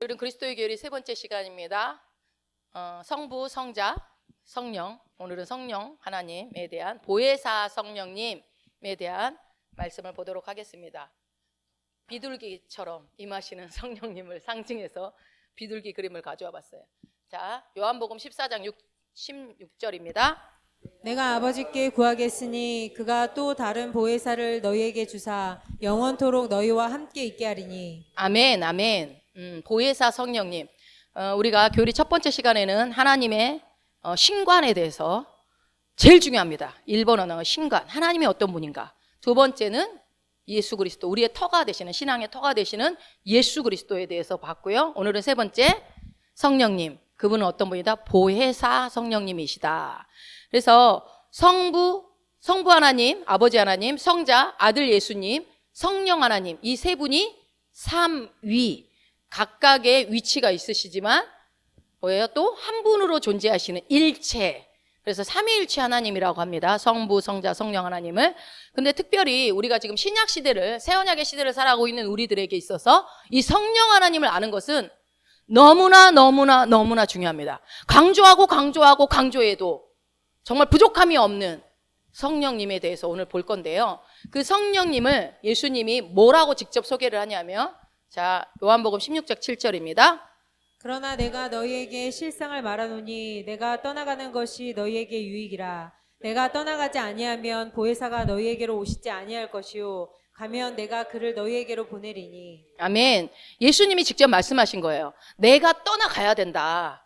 오늘은 그리스도의 교리 세 번째 시간입니다. 성부, 성자, 성령. 오늘은 성령 하나님에 대한 보혜사 성령님에 대한 말씀을 보도록 하겠습니다. 비둘기처럼 임하시는 성령님을 상징해서 비둘기 그림을 가져와 봤어요. 자, 요한복음 14장 16절입니다. 내가 아버지께 구하겠으니 그가 또 다른 보혜사를 너희에게 주사 영원토록 너희와 함께 있게 하리니. 아멘, 아멘. 보혜사 성령님. 우리가 교리 첫 번째 시간에는 하나님의 신관에 대해서 제일 중요합니다. 1번 언어가 신관, 하나님이 어떤 분인가. 두 번째는 예수 그리스도, 우리의 터가 되시는, 신앙의 터가 되시는 예수 그리스도에 대해서 봤고요. 오늘은 세 번째, 성령님. 그분은 어떤 분이다? 보혜사 성령님이시다. 그래서 성부 하나님, 아버지 하나님, 성자, 아들 예수님, 성령 하나님, 이 세 분이 삼위, 각각의 위치가 있으시지만 뭐예요? 또 한 분으로 존재하시는 일체. 그래서 삼위일체 하나님이라고 합니다. 성부, 성자, 성령 하나님을. 근데 특별히 우리가 지금 신약 시대를, 새 언약의 시대를 살아가고 있는 우리들에게 있어서 이 성령 하나님을 아는 것은 너무나 중요합니다. 강조해도 정말 부족함이 없는 성령님에 대해서 오늘 볼 건데요. 그 성령님을 예수님이 뭐라고 직접 소개를 하냐면, 자, 요한복음 16장 7절입니다. 그러나 내가 너희에게 실상을 말하노니 내가 떠나가는 것이 너희에게 유익이라. 내가 떠나가지 아니하면 보혜사가 너희에게로 오시지 아니할 것이요 가면 내가 그를 너희에게로 보내리니. 아멘. 예수님이 직접 말씀하신 거예요. 내가 떠나가야 된다.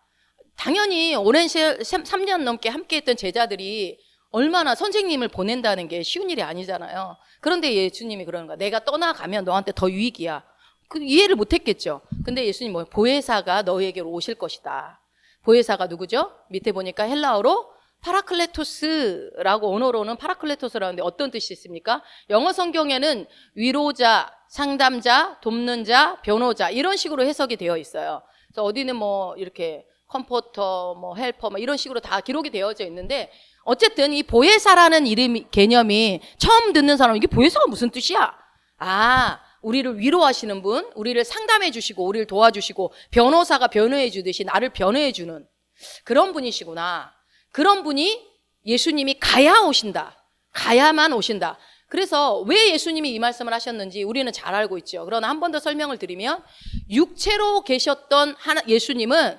당연히 오랜 3년 넘게 함께했던 제자들이 얼마나 선생님을 보낸다는 게 쉬운 일이 아니잖아요. 그런데 예수님이 그러는 거야. 내가 떠나가면 너한테 더 유익이야. 그 이해를 못했겠죠. 근데 예수님 뭐 보혜사가 너희에게로 오실 것이다. 보혜사가 누구죠? 밑에 보니까 헬라어로 파라클레토스라고, 언어로는 파라클레토스라는데 어떤 뜻이 있습니까? 영어 성경에는 위로자, 상담자, 돕는 자, 변호자 이런 식으로 해석이 되어 있어요. 그래서 어디는 뭐 이렇게 컴포터, 뭐 헬퍼, 뭐 이런 식으로 다 기록이 되어져 있는데, 어쨌든 이 보혜사라는 개념이 처음 듣는 사람은 이게 보혜사가 무슨 뜻이야? 아, 우리를 위로하시는 분, 우리를 상담해 주시고 우리를 도와주시고 변호사가 변호해 주듯이 나를 변호해 주는 그런 분이시구나. 그런 분이 예수님이 가야만 오신다. 그래서 왜 예수님이 이 말씀을 하셨는지 우리는 잘 알고 있죠. 그러나 한 번 더 설명을 드리면, 육체로 계셨던 예수님은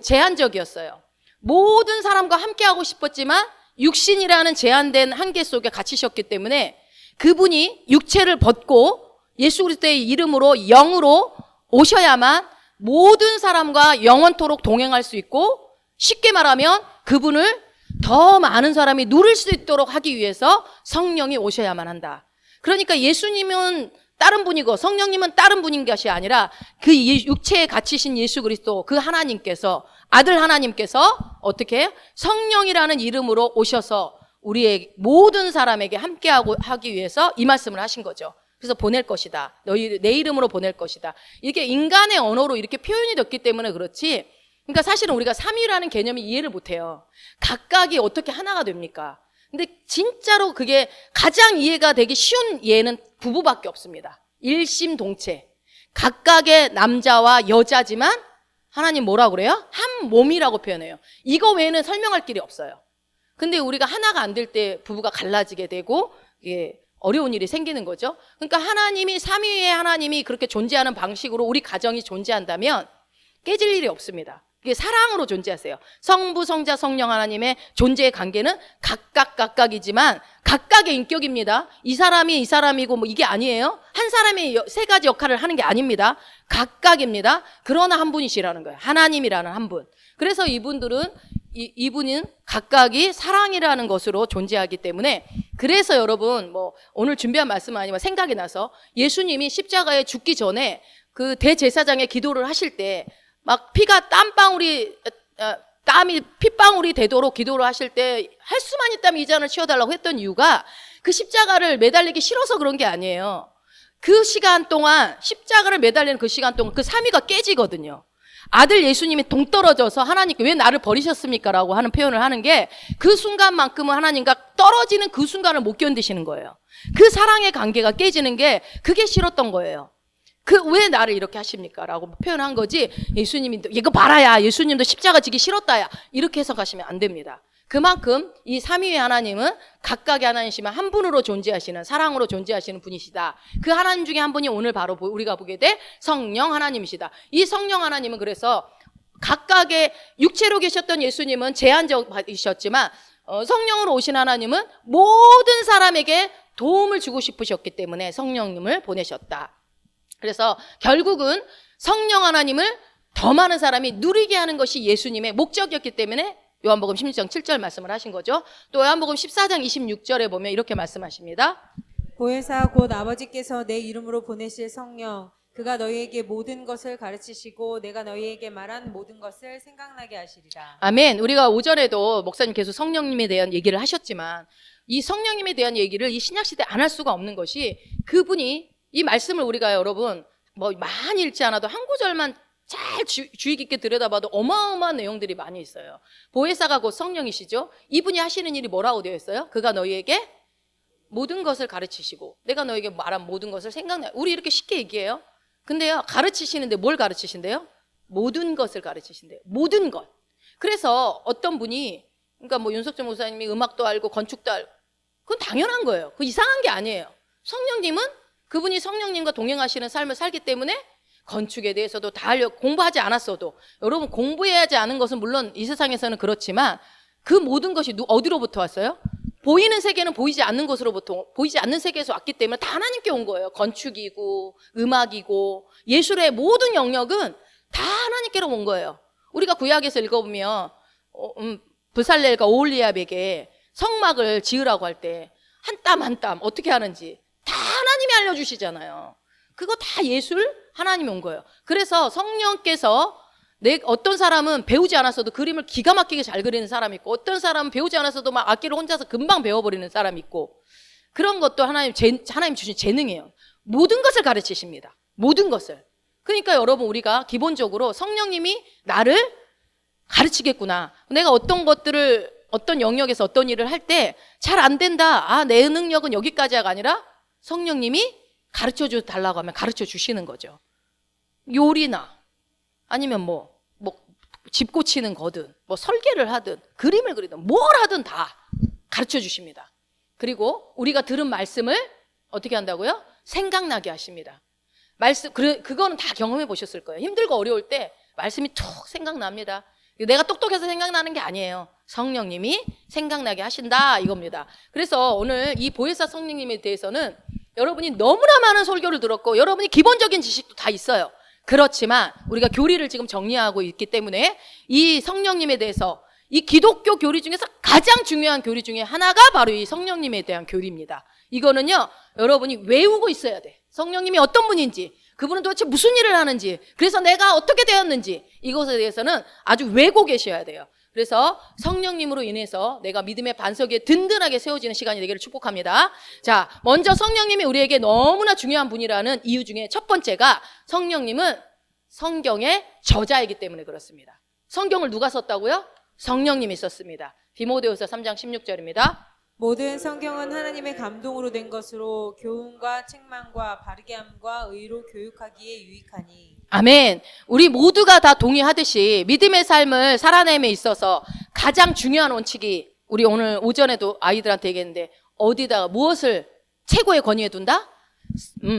제한적이었어요. 모든 사람과 함께하고 싶었지만 육신이라는 제한된 한계 속에 갇히셨기 때문에 그분이 육체를 벗고 예수 그리스도의 이름으로 영으로 오셔야만 모든 사람과 영원토록 동행할 수 있고, 쉽게 말하면 그분을 더 많은 사람이 누릴 수 있도록 하기 위해서 성령이 오셔야만 한다. 그러니까 예수님은 다른 분이고 성령님은 다른 분인 것이 아니라 그 육체에 갇히신 예수 그리스도, 그 하나님께서, 아들 하나님께서 어떻게 해요? 성령이라는 이름으로 오셔서 우리의 모든 사람에게 함께하고 하기 위해서 이 말씀을 하신 거죠. 그래서 보낼 것이다. 너희 내 이름으로 보낼 것이다. 이게 인간의 언어로 이렇게 표현이 됐기 때문에 그렇지, 그러니까 사실은 우리가 삼위라는 개념이 이해를 못해요. 각각이 어떻게 하나가 됩니까? 근데 진짜로 그게 가장 이해가 되기 쉬운 예는 부부밖에 없습니다. 일심동체. 각각의 남자와 여자지만 하나님 뭐라고 그래요? 한 몸이라고 표현해요. 이거 외에는 설명할 길이 없어요. 근데 우리가 하나가 안 될 때 부부가 갈라지게 되고 이게 어려운 일이 생기는 거죠. 그러니까 하나님이, 삼위의 하나님이 그렇게 존재하는 방식으로 우리 가정이 존재한다면 깨질 일이 없습니다. 이게 사랑으로 존재하세요. 성부, 성자, 성령 하나님의 존재의 관계는 각각이지만 각각의 인격입니다. 이 사람이 이 사람이고 뭐 이게 아니에요. 한 사람이 세 가지 역할을 하는 게 아닙니다. 각각입니다. 그러나 한 분이시라는 거예요. 하나님이라는 한 분. 그래서 이분은 각각이 사랑이라는 것으로 존재하기 때문에, 그래서 여러분 뭐 오늘 준비한 말씀은 아니지만 생각이 나서, 예수님이 십자가에 죽기 전에 그 대제사장의 기도를 하실 때 막 피가 땀이 핏방울이 되도록 기도를 하실 때 할 수만 있다면 이 잔을 치워달라고 했던 이유가 그 십자가를 매달리기 싫어서 그런 게 아니에요. 그 시간 동안, 십자가를 매달리는 그 시간 동안 그 삼위가 깨지거든요. 아들 예수님이 동떨어져서 하나님께 왜 나를 버리셨습니까? 라고 하는 표현을 하는 게, 그 순간만큼은 하나님과 떨어지는 그 순간을 못 견디시는 거예요. 그 사랑의 관계가 깨지는 게 그게 싫었던 거예요. 왜 나를 이렇게 하십니까? 라고 표현한 거지, 예수님이 이거 봐라야, 예수님도 십자가 지기 싫었다야, 이렇게 해석하시면 안 됩니다. 그만큼 이 삼위의 하나님은 각각의 하나님이시면 한 분으로 존재하시는, 사랑으로 존재하시는 분이시다. 그 하나님 중에 한 분이 오늘 바로 우리가 보게 될 성령 하나님이시다. 이 성령 하나님은 그래서 각각의 육체로 계셨던 예수님은 제한적이셨지만 성령으로 오신 하나님은 모든 사람에게 도움을 주고 싶으셨기 때문에 성령님을 보내셨다. 그래서 결국은 성령 하나님을 더 많은 사람이 누리게 하는 것이 예수님의 목적이었기 때문에 요한복음 16장 7절 말씀을 하신 거죠. 또 요한복음 14장 26절에 보면 이렇게 말씀하십니다. 보혜사 곧 아버지께서 내 이름으로 보내실 성령 그가 너희에게 모든 것을 가르치시고 내가 너희에게 말한 모든 것을 생각나게 하시리라. 아멘. 우리가 오전에도 목사님 계속 성령님에 대한 얘기를 하셨지만 이 성령님에 대한 얘기를 이 신약시대에 안 할 수가 없는 것이 그분이 이 말씀을 우리가 여러분 뭐 많이 읽지 않아도 한 구절만 잘 주의 깊게 들여다봐도 어마어마한 내용들이 많이 있어요. 보혜사가 곧 성령이시죠. 이분이 하시는 일이 뭐라고 되어 있어요? 그가 너희에게 모든 것을 가르치시고 내가 너희에게 말한 모든 것을 생각나. 우리 이렇게 쉽게 얘기해요. 근데요, 가르치시는데 뭘 가르치신대요? 모든 것을 가르치신대요. 모든 것. 그래서 어떤 분이, 그러니까 뭐 윤석준 목사님이 음악도 알고 건축도 알고, 그건 당연한 거예요. 그 이상한 게 아니에요. 성령님은 그분이 성령님과 동행하시는 삶을 살기 때문에 건축에 대해서도 다 공부하지 않았어도, 여러분 공부해야지 않은 것은 물론 이 세상에서는 그렇지만 그 모든 것이 어디로부터 왔어요? 보이는 세계는 보이지 않는 것으로부터, 보이지 않는 세계에서 왔기 때문에 다 하나님께 온 거예요. 건축이고 음악이고 예술의 모든 영역은 다 하나님께로 온 거예요. 우리가 구약에서 읽어보면 브살렐과 오홀리압에게 성막을 지으라고 할 때 한 땀 한 땀 어떻게 하는지 다 하나님이 알려주시잖아요. 그거 다 예술 하나님이 온 거예요. 그래서 성령께서 어떤 사람은 배우지 않았어도 그림을 기가 막히게 잘 그리는 사람이 있고, 어떤 사람은 배우지 않았어도 막 악기를 혼자서 금방 배워버리는 사람이 있고, 그런 것도 하나님 주신 재능이에요. 모든 것을 가르치십니다. 모든 것을. 그러니까 여러분 우리가 기본적으로 성령님이 나를 가르치겠구나. 내가 어떤 것들을 어떤 영역에서 어떤 일을 할 때 잘 안 된다. 내 능력은 여기까지가 아니라 성령님이 가르쳐 달라고 하면 가르쳐 주시는 거죠. 요리나 아니면 집 고치는 거든, 설계를 하든, 그림을 그리든, 뭘 하든 다 가르쳐 주십니다. 그리고 우리가 들은 말씀을 어떻게 한다고요? 생각나게 하십니다. 그거는 다 경험해 보셨을 거예요. 힘들고 어려울 때 말씀이 툭 생각납니다. 내가 똑똑해서 생각나는 게 아니에요. 성령님이 생각나게 하신다 이겁니다. 그래서 오늘 이 보혜사 성령님에 대해서는 여러분이 너무나 많은 설교를 들었고 여러분이 기본적인 지식도 다 있어요. 그렇지만 우리가 교리를 지금 정리하고 있기 때문에 이 성령님에 대해서 이 기독교 교리 중에서 가장 중요한 교리 중에 하나가 바로 이 성령님에 대한 교리입니다. 이거는요, 여러분이 외우고 있어야 돼. 성령님이 어떤 분인지, 그분은 도대체 무슨 일을 하는지, 그래서 내가 어떻게 되었는지, 이것에 대해서는 아주 외고 계셔야 돼요. 그래서 성령님으로 인해서 내가 믿음의 반석에 든든하게 세워지는 시간이 되기를 축복합니다. 자, 먼저 성령님이 우리에게 너무나 중요한 분이라는 이유 중에 첫 번째가 성령님은 성경의 저자이기 때문에 그렇습니다. 성경을 누가 썼다고요? 성령님이 썼습니다. 디모데후서 3장 16절입니다. 모든 성경은 하나님의 감동으로 된 것으로 교훈과 책망과 바르게 함과 의로 교육하기에 유익하니. 아멘. 우리 모두가 다 동의하듯이 믿음의 삶을 살아내임에 있어서 가장 중요한 원칙이, 우리 오늘 오전에도 아이들한테 얘기했는데, 어디다가 무엇을 최고의 권위에 둔다?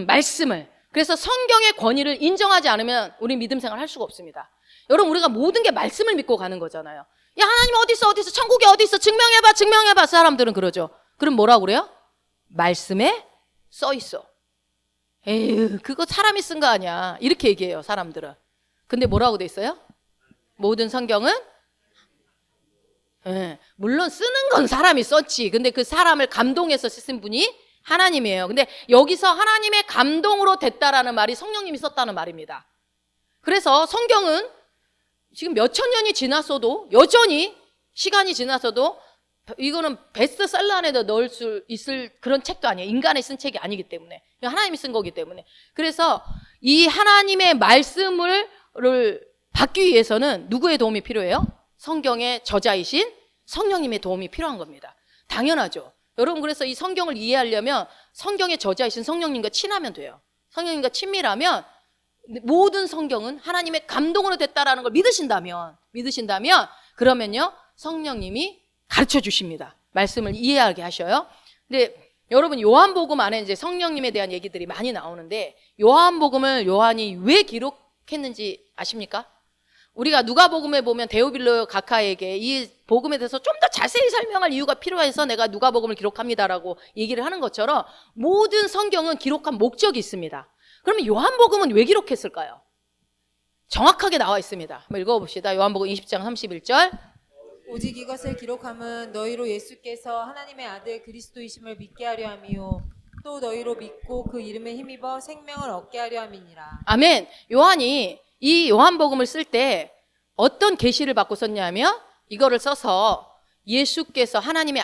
말씀을. 그래서 성경의 권위를 인정하지 않으면 우리 믿음 생활 할 수가 없습니다. 여러분, 우리가 모든 게 말씀을 믿고 가는 거잖아요. 야, 하나님 어디 있어? 천국이 어디 있어? 증명해봐. 사람들은 그러죠. 그럼 뭐라고 그래요? 말씀에 써 있어. 에휴, 그거 사람이 쓴 거 아니야. 이렇게 얘기해요, 사람들은. 근데 뭐라고 돼 있어요? 모든 성경은? 물론 쓰는 건 사람이 썼지. 근데 그 사람을 감동해서 쓰신 분이 하나님이에요. 근데 여기서 하나님의 감동으로 됐다라는 말이 성령님이 썼다는 말입니다. 그래서 성경은 지금 몇천 년이 지났어도, 여전히 시간이 지났어도 이거는 베스트셀러 안에도 넣을 수 있을 그런 책도 아니에요. 인간이 쓴 책이 아니기 때문에, 하나님이 쓴 거기 때문에. 그래서 이 하나님의 말씀을 받기 위해서는 누구의 도움이 필요해요? 성경의 저자이신 성령님의 도움이 필요한 겁니다. 당연하죠. 여러분, 그래서 이 성경을 이해하려면 성경의 저자이신 성령님과 친하면 돼요. 성령님과 친밀하면 모든 성경은 하나님의 감동으로 됐다라는 걸 믿으신다면 그러면요 성령님이 가르쳐 주십니다. 말씀을 이해하게 하셔요. 근데 여러분 요한복음 안에 이제 성령님에 대한 얘기들이 많이 나오는데 요한복음을 요한이 왜 기록했는지 아십니까? 우리가 누가복음에 보면 데오빌로 각하에게 이 복음에 대해서 좀 더 자세히 설명할 이유가 필요해서 내가 누가복음을 기록합니다라고 얘기를 하는 것처럼 모든 성경은 기록한 목적이 있습니다. 그러면 요한복음은 왜 기록했을까요? 정확하게 나와 있습니다. 한번 읽어봅시다. 요한복음 20장 31절. 오직 이것을 기록함은 너희로 예수께서 하나님의 아들 그리스도이심을 믿게 하려 함이요 또 너희로 믿고 그 이름에 힘입어 생명을 얻게 하려 함이니라. 아멘. 요한이 이 요한복음을 쓸 때 어떤 계시를 받고 썼냐면 이거를 써서 예수께서 하나님의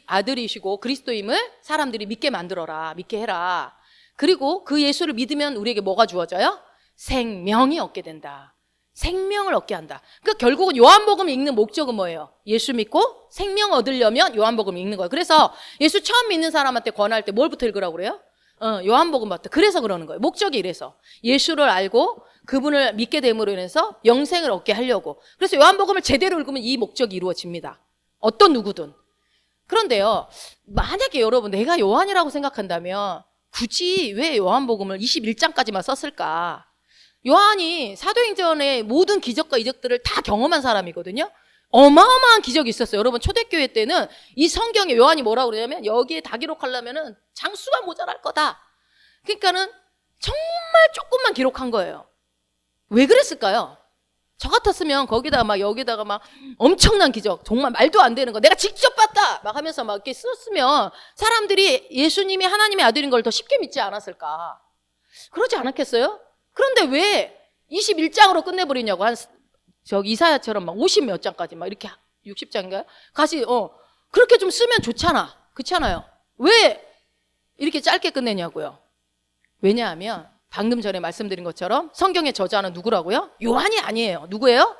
아들이시고 그리스도임을 사람들이 믿게 만들어라, 믿게 해라. 그리고 그 예수를 믿으면 우리에게 뭐가 주어져요? 생명이 얻게 된다. 생명을 얻게 한다. 그러니까 결국은 요한복음을 읽는 목적은 뭐예요? 예수 믿고 생명 얻으려면 요한복음을 읽는 거예요. 그래서 예수 처음 믿는 사람한테 권할 때 뭘부터 읽으라고 그래요? 요한복음부터. 그래서 그러는 거예요. 목적이 이래서 예수를 알고 그분을 믿게 됨으로 인해서 영생을 얻게 하려고. 그래서 요한복음을 제대로 읽으면 이 목적이 이루어집니다. 어떤 누구든. 그런데요, 만약에 여러분 내가 요한이라고 생각한다면 굳이 왜 요한복음을 21장까지만 썼을까? 요한이 사도행전의 모든 기적과 이적들을 다 경험한 사람이거든요. 어마어마한 기적이 있었어요. 여러분 초대교회 때는 이 성경에 요한이 뭐라고 그러냐면 여기에 다 기록하려면은 장수가 모자랄 거다. 그러니까는 정말 조금만 기록한 거예요. 왜 그랬을까요? 저 같았으면 거기다가 막 여기다가 막 엄청난 기적, 정말 말도 안 되는 거 내가 직접 봤다 막 하면서 막 이렇게 썼으면 사람들이 예수님이 하나님의 아들인 걸 더 쉽게 믿지 않았을까? 그러지 않았겠어요? 그런데 왜 21장으로 끝내버리냐고. 이사야처럼 막 50 몇 장까지 막 이렇게 60장인가요? 그렇게 좀 쓰면 좋잖아. 그렇잖아요. 왜 이렇게 짧게 끝내냐고요. 왜냐하면 방금 전에 말씀드린 것처럼 성경의 저자는 누구라고요? 요한이 아니에요. 누구예요?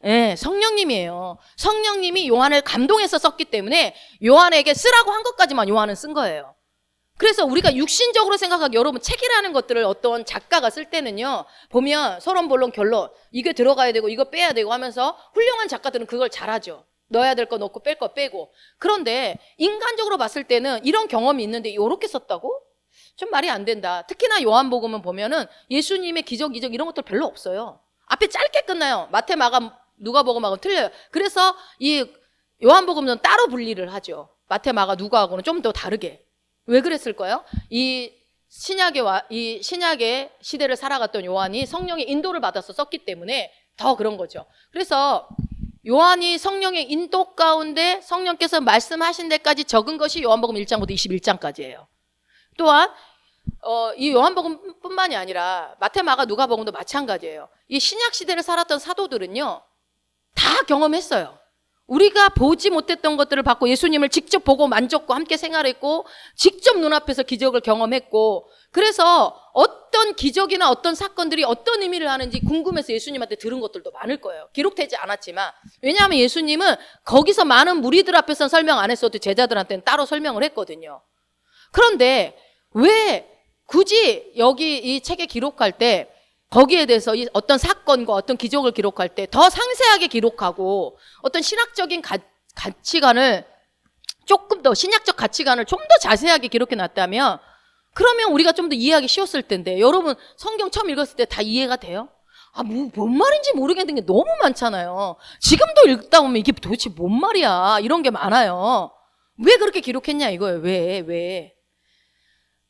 네, 성령님이에요. 성령님이 요한을 감동해서 썼기 때문에 요한에게 쓰라고 한 것까지만 요한은 쓴 거예요. 그래서 우리가 육신적으로 생각하기, 여러분 책이라는 것들을 어떤 작가가 쓸 때는요 보면 서론 본론 결론 이게 들어가야 되고 이거 빼야 되고 하면서 훌륭한 작가들은 그걸 잘하죠. 넣어야 될 거 넣고 뺄 거 빼고. 그런데 인간적으로 봤을 때는 이런 경험이 있는데 이렇게 썼다고? 좀 말이 안 된다. 특히나 요한복음은 보면은 예수님의 기적 이런 것들 별로 없어요. 앞에 짧게 끝나요. 마태, 마가, 누가복음하고는 틀려요. 그래서 이 요한복음은 따로 분리를 하죠. 마태, 마가, 누가하고는 좀 더 다르게. 왜 그랬을까요? 이 신약의 시대를 살아갔던 요한이 성령의 인도를 받아서 썼기 때문에 더 그런 거죠. 그래서 요한이 성령의 인도 가운데 성령께서 말씀하신 데까지 적은 것이 요한복음 1장부터 21장까지예요. 또한 이 요한복음뿐만이 아니라 마태, 마가, 누가복음도 마찬가지예요. 이 신약 시대를 살았던 사도들은요 다 경험했어요. 우리가 보지 못했던 것들을 받고 예수님을 직접 보고 만졌고 함께 생활했고 직접 눈앞에서 기적을 경험했고, 그래서 어떤 기적이나 어떤 사건들이 어떤 의미를 하는지 궁금해서 예수님한테 들은 것들도 많을 거예요. 기록되지 않았지만. 왜냐하면 예수님은 거기서 많은 무리들 앞에서는 설명 안 했어도 제자들한테는 따로 설명을 했거든요. 그런데 왜 굳이 여기 이 책에 기록할 때 거기에 대해서 어떤 사건과 어떤 기적을 기록할 때 더 상세하게 기록하고 어떤 신학적인 가치관을 조금 더 신약적 가치관을 좀 더 자세하게 기록해 놨다면 그러면 우리가 좀 더 이해하기 쉬웠을 텐데, 여러분 성경 처음 읽었을 때 다 이해가 돼요? 뭔 말인지 모르겠는 게 너무 많잖아요. 지금도 읽다 보면 이게 도대체 뭔 말이야 이런 게 많아요. 왜 그렇게 기록했냐 이거예요. 왜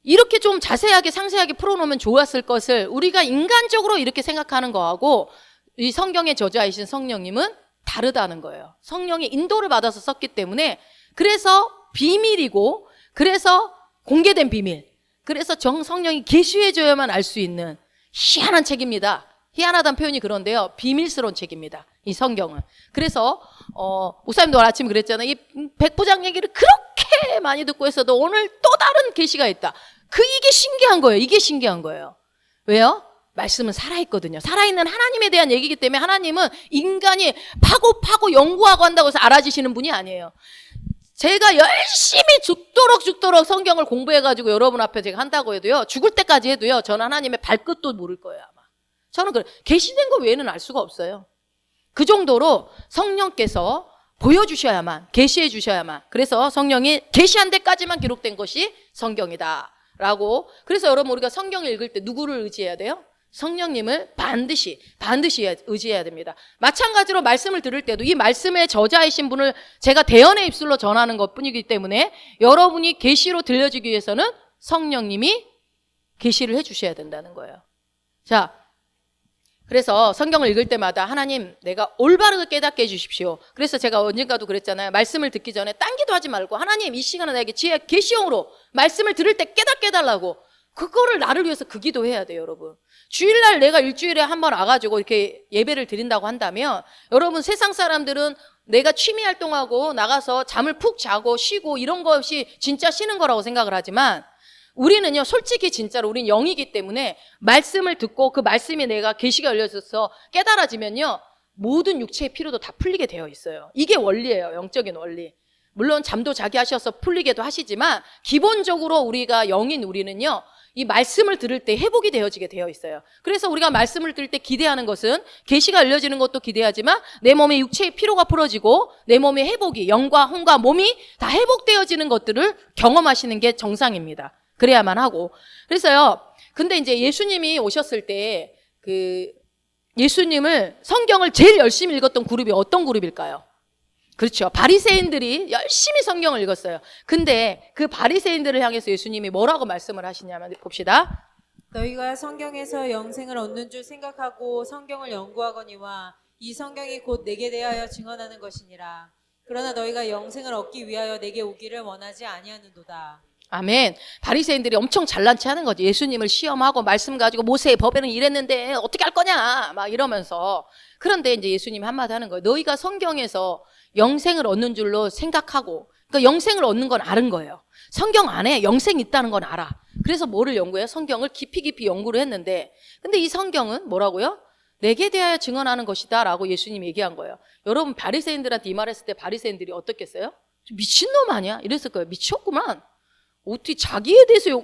이렇게 좀 자세하게 상세하게 풀어놓으면 좋았을 것을 우리가 인간적으로 이렇게 생각하는 거하고 이 성경의 저자이신 성령님은 다르다는 거예요. 성령의 인도를 받아서 썼기 때문에, 그래서 비밀이고, 그래서 공개된 비밀, 그래서 성령이 계시해줘야만 알 수 있는 희한한 책입니다. 희한하다는 표현이 그런데요, 비밀스러운 책입니다, 이 성경은. 그래서 목사님도 오늘 아침에 그랬잖아요. 이 백부장 얘기를 그렇게 많이 듣고 있어도 오늘 또 다른 계시가 있다. 이게 신기한 거예요. 이게 신기한 거예요. 왜요? 말씀은 살아있거든요. 살아있는 하나님에 대한 얘기이기 때문에 하나님은 인간이 파고 연구하고 한다고 해서 알아지시는 분이 아니에요. 제가 열심히 죽도록 성경을 공부해가지고 여러분 앞에 제가 한다고 해도요, 죽을 때까지 해도요, 저는 하나님의 발끝도 모를 거예요, 아마. 저는 계시된 거 외에는 알 수가 없어요. 그 정도로 성령께서 보여주셔야만, 계시해 주셔야만. 그래서 성령이 계시한 데까지만 기록된 것이 성경이다라고. 그래서 여러분, 우리가 성경을 읽을 때 누구를 의지해야 돼요? 성령님을 반드시 의지해야 됩니다. 마찬가지로 말씀을 들을 때도 이 말씀의 저자이신 분을 제가 대언의 입술로 전하는 것뿐이기 때문에 여러분이 계시로 들려주기 위해서는 성령님이 계시를 해주셔야 된다는 거예요. 자, 그래서 성경을 읽을 때마다 하나님, 내가 올바르게 깨닫게 해주십시오. 그래서 제가 언젠가도 그랬잖아요. 말씀을 듣기 전에 딴 기도 하지 말고 하나님, 이 시간에 나에게 지혜 계시형으로 말씀을 들을 때 깨닫게 해달라고. 그거를 나를 위해서 그 기도해야 돼요, 여러분. 주일날 내가 일주일에 한 번 와가지고 이렇게 예배를 드린다고 한다면, 여러분, 세상 사람들은 내가 취미 활동하고 나가서 잠을 푹 자고 쉬고 이런 것이 진짜 쉬는 거라고 생각을 하지만, 우리는요, 솔직히 진짜로 우린 영이기 때문에 말씀을 듣고 그 말씀이 내가 계시가 열려져서 깨달아지면요, 모든 육체의 피로도 다 풀리게 되어 있어요. 이게 원리예요, 영적인 원리. 물론 잠도 자기 하셔서 풀리게도 하시지만 기본적으로 우리가 영인 우리는요, 이 말씀을 들을 때 회복이 되어지게 되어 있어요. 그래서 우리가 말씀을 들을 때 기대하는 것은 계시가 열려지는 것도 기대하지만 내 몸의 육체의 피로가 풀어지고 내 몸의 회복이, 영과 혼과 몸이 다 회복되어지는 것들을 경험하시는 게 정상입니다. 그래야만 하고. 그래서요, 근데 이제 예수님이 오셨을 때 예수님을, 성경을 제일 열심히 읽었던 그룹이 어떤 그룹일까요? 그렇죠. 바리새인들이 열심히 성경을 읽었어요. 근데 그 바리새인들을 향해서 예수님이 뭐라고 말씀을 하시냐면 봅시다. 너희가 성경에서 영생을 얻는 줄 생각하고 성경을 연구하거니와 이 성경이 곧 내게 대하여 증언하는 것이니라. 그러나 너희가 영생을 얻기 위하여 내게 오기를 원하지 아니하는도다. 아멘. 바리새인들이 엄청 잘난 체 하는 거지. 예수님을 시험하고 말씀 가지고 모세의 법에는 이랬는데 어떻게 할 거냐 막 이러면서. 그런데 이제 예수님이 한마디 하는 거예요. 너희가 성경에서 영생을 얻는 줄로 생각하고, 그러니까 영생을 얻는 건 아는 거예요. 성경 안에 영생이 있다는 건 알아. 그래서 뭐를 연구해요? 성경을 깊이 연구를 했는데, 근데 이 성경은 뭐라고요? 내게 대하여 증언하는 것이다 라고 예수님이 얘기한 거예요. 여러분, 바리새인들한테 이 말했을 때 바리새인들이 어떻겠어요? 미친놈 아니야? 이랬을 거예요. 미쳤구만. 어떻게 자기에 대해서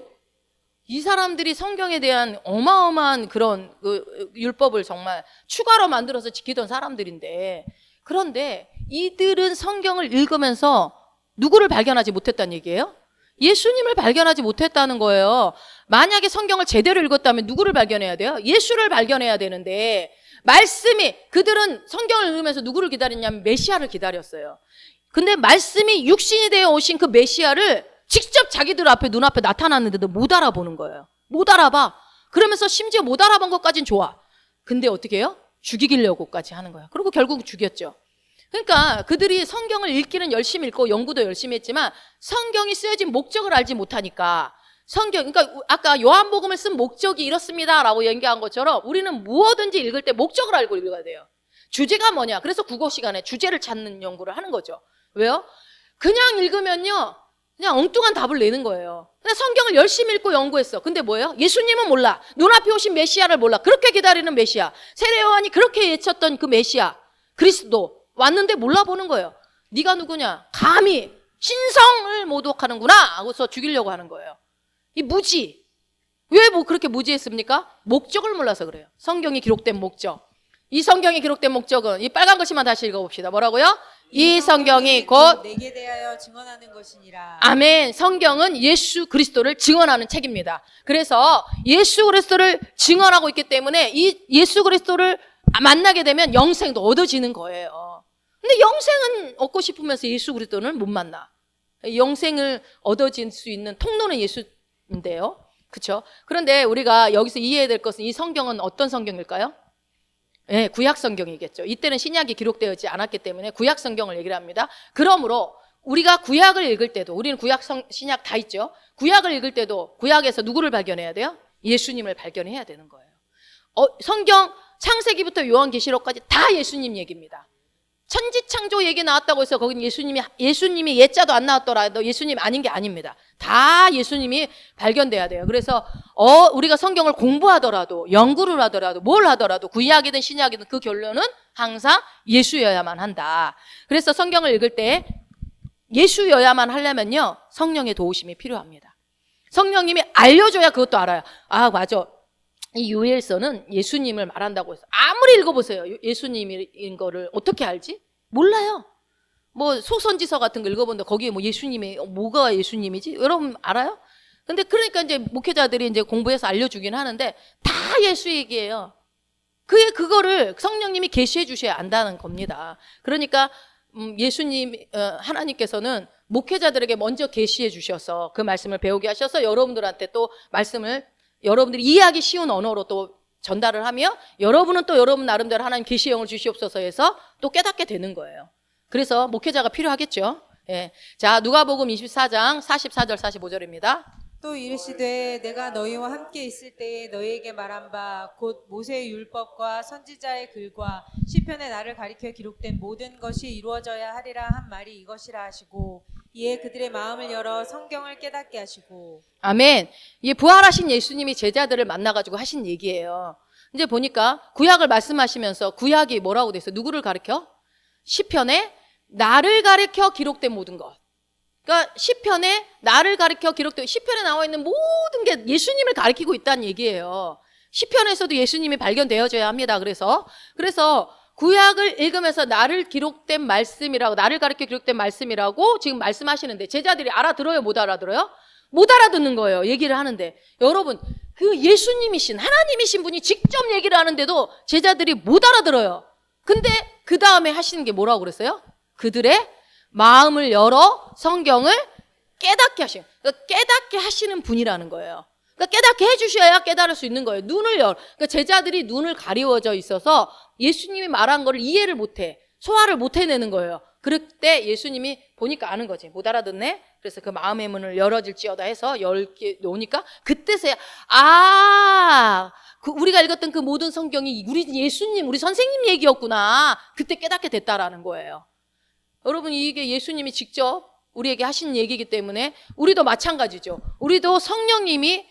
이 사람들이 성경에 대한 어마어마한 그런 율법을 정말 추가로 만들어서 지키던 사람들인데, 그런데 이들은 성경을 읽으면서 누구를 발견하지 못했다는 얘기예요? 예수님을 발견하지 못했다는 거예요. 만약에 성경을 제대로 읽었다면 누구를 발견해야 돼요? 예수를 발견해야 되는데, 말씀이, 그들은 성경을 읽으면서 누구를 기다렸냐면 메시아를 기다렸어요. 근데 말씀이 육신이 되어 오신 그 메시아를 직접 자기들 앞에, 눈앞에 나타났는데도 못 알아보는 거예요. 못 알아봐. 그러면서 심지어 못 알아본 것까진 좋아. 근데 어떻게 해요? 죽이려고까지 하는 거야. 그리고 결국 죽였죠. 그러니까 그들이 성경을 읽기는 열심히 읽고 연구도 열심히 했지만 성경이 쓰여진 목적을 알지 못하니까, 그러니까 아까 요한복음을 쓴 목적이 이렇습니다라고 얘기한 것처럼 우리는 무엇든지 읽을 때 목적을 알고 읽어야 돼요. 주제가 뭐냐. 그래서 국어 시간에 주제를 찾는 연구를 하는 거죠. 왜요? 그냥 읽으면요, 그냥 엉뚱한 답을 내는 거예요. 그냥 성경을 열심히 읽고 연구했어. 근데 뭐예요? 예수님은 몰라. 눈앞에 오신 메시아를 몰라. 그렇게 기다리는 메시아, 세례 요한이 그렇게 외쳤던 그 메시아 그리스도 왔는데 몰라보는 거예요. 네가 누구냐? 감히 신성을 모독하는구나 하고서 죽이려고 하는 거예요. 이 무지. 왜 그렇게 무지했습니까? 목적을 몰라서 그래요. 성경이 기록된 목적. 이 성경이 기록된 목적은, 이 빨간 글씨만 다시 읽어봅시다. 뭐라고요? 이 성경이 곧 내게 대하여 증언하는 것이니라. 아멘. 성경은 예수 그리스도를 증언하는 책입니다. 그래서 예수 그리스도를 증언하고 있기 때문에 이 예수 그리스도를 만나게 되면 영생도 얻어지는 거예요. 근데 영생은 얻고 싶으면서 예수 그리스도는 못 만나. 영생을 얻어질 수 있는 통로는 예수인데요. 그렇죠? 그런데 우리가 여기서 이해해야 될 것은, 이 성경은 어떤 성경일까요? 네, 구약 성경이겠죠. 이때는 신약이 기록되어지 않았기 때문에 구약 성경을 얘기를 합니다. 그러므로 우리가 구약을 읽을 때도, 우리는 구약, 신약 다 있죠. 구약을 읽을 때도 구약에서 누구를 발견해야 돼요? 예수님을 발견해야 되는 거예요. 성경 창세기부터 요한계시록까지 다 예수님 얘기입니다. 천지창조 얘기 나왔다고 해서 거긴 예수님이 예자도 안 나왔더라도 예수님 아닌 게 아닙니다. 다 예수님이 발견돼야 돼요. 그래서 우리가 성경을 공부하더라도, 연구를 하더라도, 뭘 하더라도 구약이든 신약이든 그 결론은 항상 예수여야만 한다. 그래서 성경을 읽을 때 예수여야만 하려면요, 성령의 도우심이 필요합니다. 성령님이 알려줘야 그것도 알아요. 아, 맞아. 이 요엘서는 예수님을 말한다고 해서 아무리 읽어보세요. 예수님인 거를 어떻게 알지? 몰라요. 뭐 소선지서 같은 거 읽어본다. 거기에 뭐 예수님이 뭐가 예수님이지? 여러분 알아요? 근데 그러니까 이제 목회자들이 이제 공부해서 알려주긴 하는데 다 예수 얘기예요. 그거를 성령님이 계시해 주셔야 안다는 겁니다. 그러니까 예수님 하나님께서는 목회자들에게 먼저 계시해 주셔서 그 말씀을 배우게 하셔서 여러분들한테 또 말씀을 여러분들이 이해하기 쉬운 언어로 또 전달을 하며 여러분은 또 여러분 나름대로 하나님 계시의 영을 주시옵소서 해서 또 깨닫게 되는 거예요. 그래서 목회자가 필요하겠죠. 예. 자, 누가복음 24장 44절 45절입니다. 또 이르시되 내가 너희와 함께 있을 때에 너희에게 말한 바 곧 모세의 율법과 선지자의 글과 시편에 나를 가리켜 기록된 모든 것이 이루어져야 하리라 한 말이 이것이라 하시고 이에 그들의 마음을 열어 성경을 깨닫게 하시고. 아멘. 이 부활하신 예수님이 제자들을 만나가지고 하신 얘기예요. 이제 보니까 구약을 말씀하시면서 구약이 뭐라고 돼 있어요? 누구를 가리켜? 시편에 나를 가리켜 기록된 모든 것. 그러니까 시편에 나를 가리켜 기록된, 시편에 나와 있는 모든 게 예수님을 가리키고 있다는 얘기예요. 시편에서도 예수님이 발견되어져야 합니다. 그래서 구약을 읽으면서 나를 기록된 말씀이라고, 나를 가리켜 기록된 말씀이라고 지금 말씀하시는데 제자들이 알아들어요? 못 알아들어요? 못 알아듣는 거예요. 얘기를 하는데. 여러분, 그 예수님이신, 하나님이신 분이 직접 얘기를 하는데도 제자들이 못 알아들어요. 근데 그 다음에 하시는 게 뭐라고 그랬어요? 그들의 마음을 열어 성경을 깨닫게 하시는, 그러니까 깨닫게 하시는 분이라는 거예요. 그러니까 깨닫게 해주셔야 깨달을 수 있는 거예요. 눈을 그러니까 제자들이 눈을 가리워져 있어서 예수님이 말한 거를 이해를 못해, 소화를 못 해내는 거예요. 그럴 때 예수님이 보니까 아는 거지. 못 알아듣네? 그래서 그 마음의 문을 열어질지어다 해서 열게 놓으니까 그때서야, 우리가 읽었던 그 모든 성경이 우리 예수님, 우리 선생님 얘기였구나. 그때 깨닫게 됐다라는 거예요. 여러분, 이게 예수님이 직접 우리에게 하신 얘기이기 때문에 우리도 마찬가지죠. 우리도 성령님이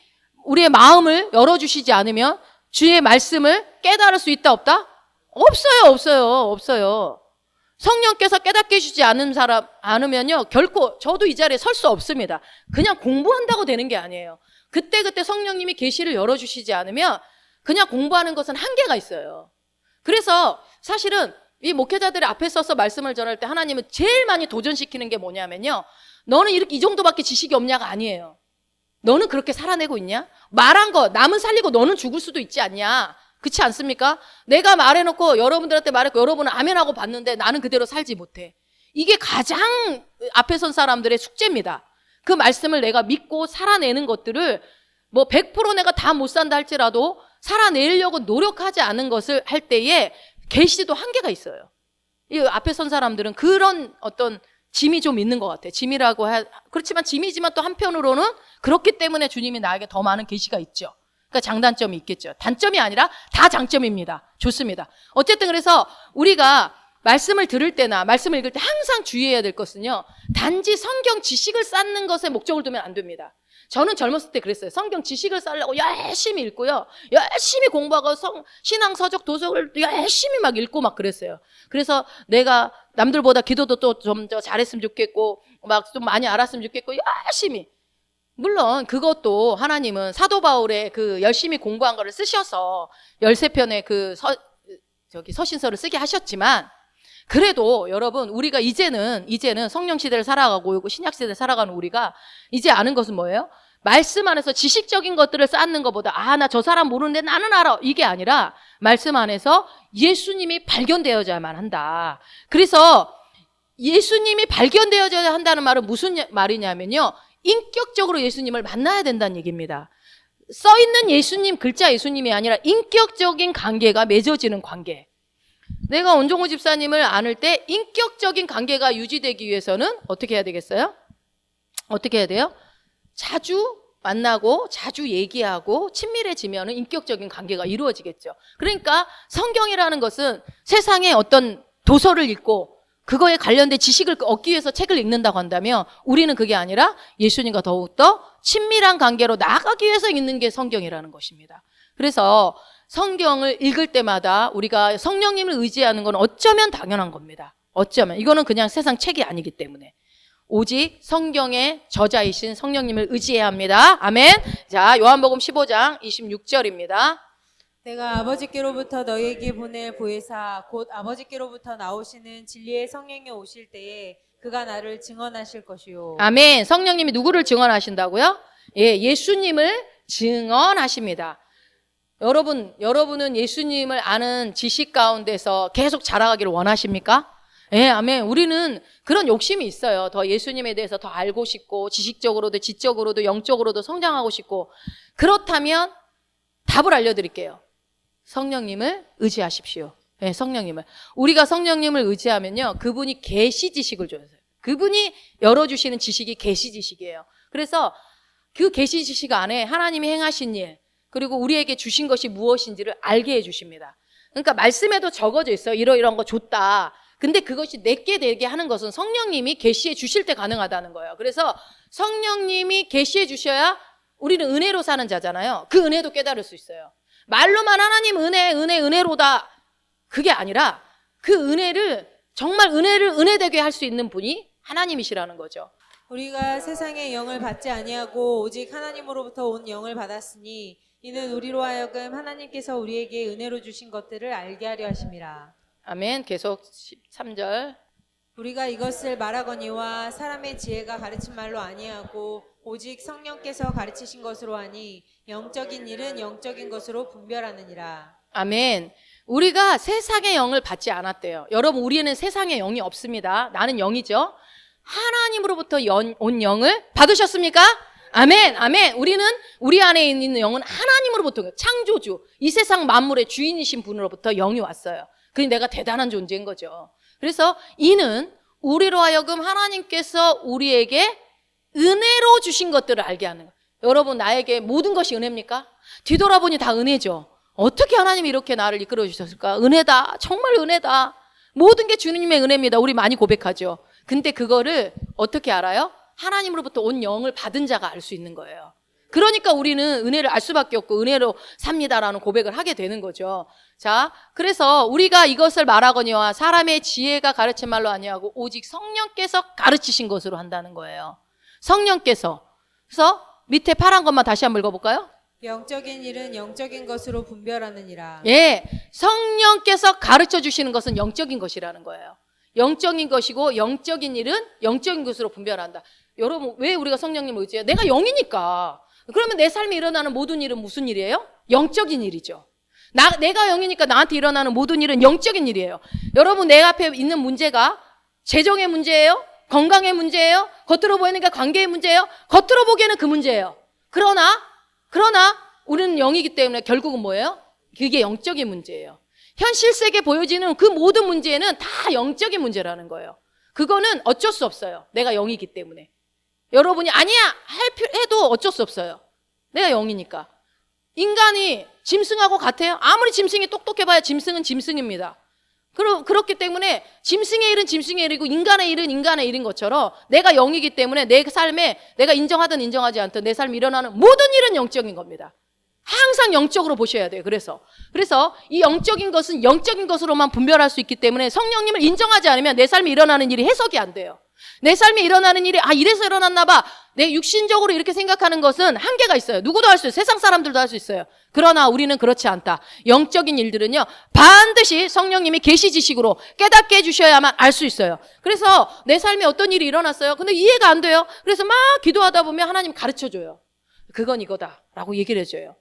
우리의 마음을 열어주시지 않으면 주의 말씀을 깨달을 수 있다 없다? 없어요. 성령께서 깨닫게 해주지 않으면요, 결코 저도 이 자리에 설 수 없습니다. 그냥 공부한다고 되는 게 아니에요. 그때 성령님이 계시를 열어주시지 않으면 그냥 공부하는 것은 한계가 있어요. 그래서 사실은 이 목회자들의 앞에 서서 말씀을 전할 때 하나님은 제일 많이 도전시키는 게 뭐냐면요, 너는 이렇게 이 정도밖에 지식이 없냐가 아니에요. 너는 그렇게 살아내고 있냐? 말한 거 남은 살리고 너는 죽을 수도 있지 않냐? 그렇지 않습니까? 내가 말해놓고 여러분들한테 말했고 여러분은 아멘하고 봤는데 나는 그대로 살지 못해. 이게 가장 앞에 선 사람들의 숙제입니다. 그 말씀을 내가 믿고 살아내는 것들을 뭐 100% 내가 다 못 산다 할지라도 살아내려고 노력하지 않은 것을 할 때에 계시도 한계가 있어요. 이 앞에 선 사람들은 그런 어떤 짐이 좀 있는 것 같아요. 그렇지만 짐이지만 또 한편으로는 그렇기 때문에 주님이 나에게 더 많은 계시가 있죠. 그러니까 장단점이 있겠죠. 단점이 아니라 다 장점입니다. 좋습니다. 어쨌든 그래서 우리가 말씀을 들을 때나 말씀을 읽을 때 항상 주의해야 될 것은요, 단지 성경 지식을 쌓는 것에 목적을 두면 안 됩니다. 저는 젊었을 때 그랬어요. 성경 지식을 쌓으려고 열심히 읽고요, 열심히 공부하고 신앙 서적 도서를 열심히 막 읽고 막 그랬어요. 그래서 내가 남들보다 기도도 또 좀 더 잘했으면 좋겠고 막 좀 많이 알았으면 좋겠고 열심히. 물론 그것도 하나님은 사도 바울의 그 열심히 공부한 거를 쓰셔서 13편의 그 서신서를 쓰게 하셨지만, 그래도 여러분, 우리가 이제는 성령 시대를 살아가고 있고 신약 시대를 살아가는 우리가 이제 아는 것은 뭐예요? 말씀 안에서 지식적인 것들을 쌓는 것보다 나 저 사람 모르는데 나는 알아, 이게 아니라 말씀 안에서 예수님이 발견되어야만 한다. 그래서 예수님이 발견되어야 한다는 말은 무슨 말이냐면요, 인격적으로 예수님을 만나야 된다는 얘기입니다. 써있는 예수님, 글자 예수님이 아니라 인격적인 관계가 맺어지는 관계. 내가 원종호 집사님을 안을 때 인격적인 관계가 유지되기 위해서는 어떻게 해야 되겠어요? 어떻게 해야 돼요? 자주 만나고 자주 얘기하고 친밀해지면 인격적인 관계가 이루어지겠죠. 그러니까 성경이라는 것은 세상에 어떤 도서를 읽고 그거에 관련된 지식을 얻기 위해서 책을 읽는다고 한다면 우리는 그게 아니라 예수님과 더욱더 친밀한 관계로 나아가기 위해서 읽는 게 성경이라는 것입니다. 그래서 성경을 읽을 때마다 우리가 성령님을 의지하는 건 어쩌면 당연한 겁니다. 어쩌면. 이거는 그냥 세상 책이 아니기 때문에. 오직 성경의 저자이신 성령님을 의지해야 합니다. 아멘. 자, 요한복음 15장 26절입니다. 내가 아버지께로부터 너희에게 보낼 보혜사 곧 아버지께로부터 나오시는 진리의 성령이 오실 때에 그가 나를 증언하실 것이요. 아멘. 성령님이 누구를 증언하신다고요? 예, 예수님을 증언하십니다. 여러분은 예수님을 아는 지식 가운데서 계속 자라가기를 원하십니까? 예, 아멘. 우리는 그런 욕심이 있어요. 더 예수님에 대해서 더 알고 싶고, 지식적으로도, 지적으로도, 영적으로도 성장하고 싶고. 그렇다면 답을 알려드릴게요. 성령님을 의지하십시오. 예, 성령님을. 우리가 성령님을 의지하면요, 그분이 계시 지식을 줘요. 그분이 열어주시는 지식이 계시 지식이에요. 그래서 그 계시 지식 안에 하나님이 행하신 일, 그리고 우리에게 주신 것이 무엇인지를 알게 해주십니다. 그러니까 말씀에도 적어져 있어요. 이러이러한 거 줬다. 근데 그것이 내게 되게 하는 것은 성령님이 계시해 주실 때 가능하다는 거예요. 그래서 성령님이 계시해 주셔야 우리는 은혜로 사는 자잖아요. 그 은혜도 깨달을 수 있어요. 말로만 하나님 은혜로다. 그게 아니라 그 은혜를 정말 은혜되게 할 수 있는 분이 하나님이시라는 거죠. 우리가 세상의 영을 받지 아니하고 오직 하나님으로부터 온 영을 받았으니 이는 우리로 하여금 하나님께서 우리에게 은혜로 주신 것들을 알게 하려 하심이라. 아멘. 계속 13절. 우리가 이것을 말하거니와 사람의 지혜가 가르친 말로 아니하고 오직 성령께서 가르치신 것으로 하니 영적인 일은 영적인 것으로 분별하느니라. 아멘. 우리가 세상의 영을 받지 않았대요. 여러분, 우리는 세상의 영이 없습니다. 나는 영이죠. 하나님으로부터 온 영을 받으셨습니까? 아멘, 아멘. 우리 안에 있는 영은 하나님으로부터, 창조주, 이 세상 만물의 주인이신 분으로부터 영이 왔어요. 그게 내가 대단한 존재인 거죠. 그래서 이는 우리로 하여금 하나님께서 우리에게 은혜로 주신 것들을 알게 하는 거예요. 여러분, 나에게 모든 것이 은혜입니까? 뒤돌아보니 다 은혜죠. 어떻게 하나님이 이렇게 나를 이끌어 주셨을까? 은혜다. 정말 은혜다. 모든 게 주님의 은혜입니다. 우리 많이 고백하죠. 근데 그거를 어떻게 알아요? 하나님으로부터 온 영을 받은 자가 알 수 있는 거예요. 그러니까 우리는 은혜를 알 수밖에 없고 은혜로 삽니다라는 고백을 하게 되는 거죠. 자, 그래서 우리가 이것을 말하거니와 사람의 지혜가 가르친 말로 아니하고 오직 성령께서 가르치신 것으로 한다는 거예요. 성령께서. 그래서 밑에 파란 것만 다시 한번 읽어볼까요? 영적인 일은 영적인 것으로 분별하느니라. 예, 성령께서 가르쳐 주시는 것은 영적인 것이라는 거예요. 영적인 것이고 영적인 일은 영적인 것으로 분별한다. 여러분, 왜 우리가 성령님을 의지해요? 내가 영이니까. 그러면 내 삶에 일어나는 모든 일은 무슨 일이에요? 영적인 일이죠. 내가 영이니까 나한테 일어나는 모든 일은 영적인 일이에요. 여러분, 내 앞에 있는 문제가 재정의 문제예요? 건강의 문제예요? 겉으로 보이는 게 관계의 문제예요? 겉으로 보기에는 그 문제예요. 그러나 우리는 영이기 때문에 결국은 뭐예요? 그게 영적인 문제예요. 현실 세계에 보여지는 그 모든 문제는 다 영적인 문제라는 거예요. 그거는 어쩔 수 없어요. 내가 영이기 때문에. 여러분이 아니야 해도 어쩔 수 없어요. 내가 영이니까. 인간이 짐승하고 같아요? 아무리 짐승이 똑똑해봐야 짐승은 짐승입니다. 그렇기 때문에 짐승의 일은 짐승의 일이고 인간의 일은 인간의 일인 것처럼 내가 영이기 때문에 내 삶에 내가 인정하든 인정하지 않든 내 삶에 일어나는 모든 일은 영적인 겁니다. 항상 영적으로 보셔야 돼요. 그래서 이 영적인 것은 영적인 것으로만 분별할 수 있기 때문에 성령님을 인정하지 않으면 내 삶에 일어나는 일이 해석이 안 돼요. 내 삶에 일어나는 일이 이래서 일어났나 봐. 내 육신적으로 이렇게 생각하는 것은 한계가 있어요. 누구도 할 수 있어요. 세상 사람들도 할 수 있어요. 그러나 우리는 그렇지 않다. 영적인 일들은요, 반드시 성령님이 계시 지식으로 깨닫게 해주셔야만 알 수 있어요. 그래서 내 삶에 어떤 일이 일어났어요. 근데 이해가 안 돼요. 그래서 막 기도하다 보면 하나님 가르쳐줘요. 그건 이거다 라고 얘기를 해줘요.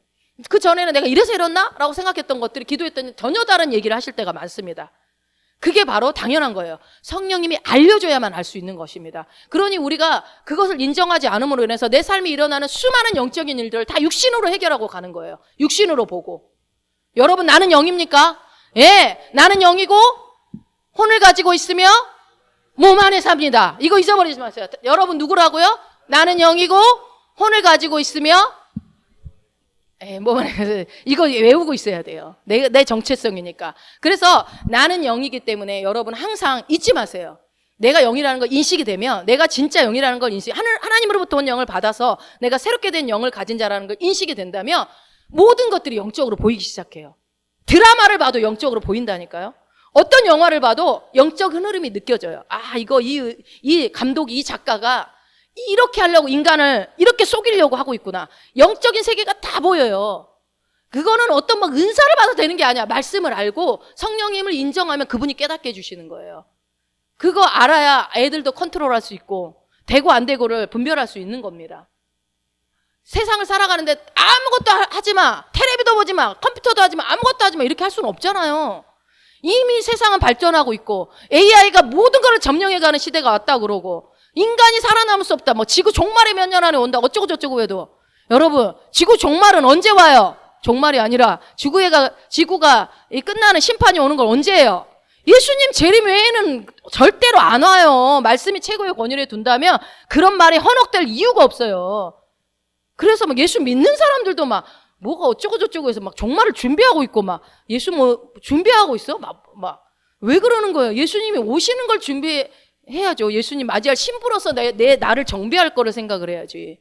그 전에는 내가 이래서 이랬나? 라고 생각했던 것들이 기도했더니 전혀 다른 얘기를 하실 때가 많습니다. 그게 바로 당연한 거예요. 성령님이 알려줘야만 알 수 있는 것입니다. 그러니 우리가 그것을 인정하지 않음으로 인해서 내 삶에 일어나는 수많은 영적인 일들을 다 육신으로 해결하고 가는 거예요. 육신으로 보고. 여러분, 나는 영입니까? 예, 나는 영이고 혼을 가지고 있으며 몸 안에 삽니다. 이거 잊어버리지 마세요. 여러분, 누구라고요? 나는 영이고 혼을 가지고 있으며 이거 외우고 있어야 돼요. 내 정체성이니까. 그래서 나는 영이기 때문에 여러분 항상 잊지 마세요. 내가 영이라는 걸 인식이 되면, 내가 진짜 영이라는 걸 하나님으로부터 온 영을 받아서 내가 새롭게 된 영을 가진 자라는 걸 인식이 된다면 모든 것들이 영적으로 보이기 시작해요. 드라마를 봐도 영적으로 보인다니까요. 어떤 영화를 봐도 영적 흐름이 느껴져요. 아, 이거 이 감독이, 이 작가가 이렇게 하려고 인간을 이렇게 속이려고 하고 있구나. 영적인 세계가 다 보여요. 그거는 어떤 막 은사를 받아서 되는 게 아니야. 말씀을 알고 성령님을 인정하면 그분이 깨닫게 해주시는 거예요. 그거 알아야 애들도 컨트롤할 수 있고 되고 안 되고를 분별할 수 있는 겁니다. 세상을 살아가는데 아무것도 하지 마, 텔레비도 보지 마, 컴퓨터도 하지 마, 아무것도 하지 마 이렇게 할 수는 없잖아요. 이미 세상은 발전하고 있고 AI가 모든 것을 점령해가는 시대가 왔다 그러고 인간이 살아남을 수 없다. 뭐 지구 종말이 몇 년 안에 온다. 어쩌고 저쩌고 해도 여러분 지구 종말은 언제 와요? 종말이 아니라 지구가 끝나는 심판이 오는 걸 언제 해요? 예수님 재림 외에는 절대로 안 와요. 말씀이 최고의 권위를 둔다면 그런 말이 헌혹될 이유가 없어요. 그래서 막 예수 믿는 사람들도 막 뭐가 어쩌고 저쩌고 해서 막 종말을 준비하고 있고 막 예수 뭐 준비하고 있어? 막 왜 그러는 거예요? 예수님이 오시는 걸 준비해야죠. 예수님 맞이할 신부로서 나를 정비할 거를 생각을 해야지.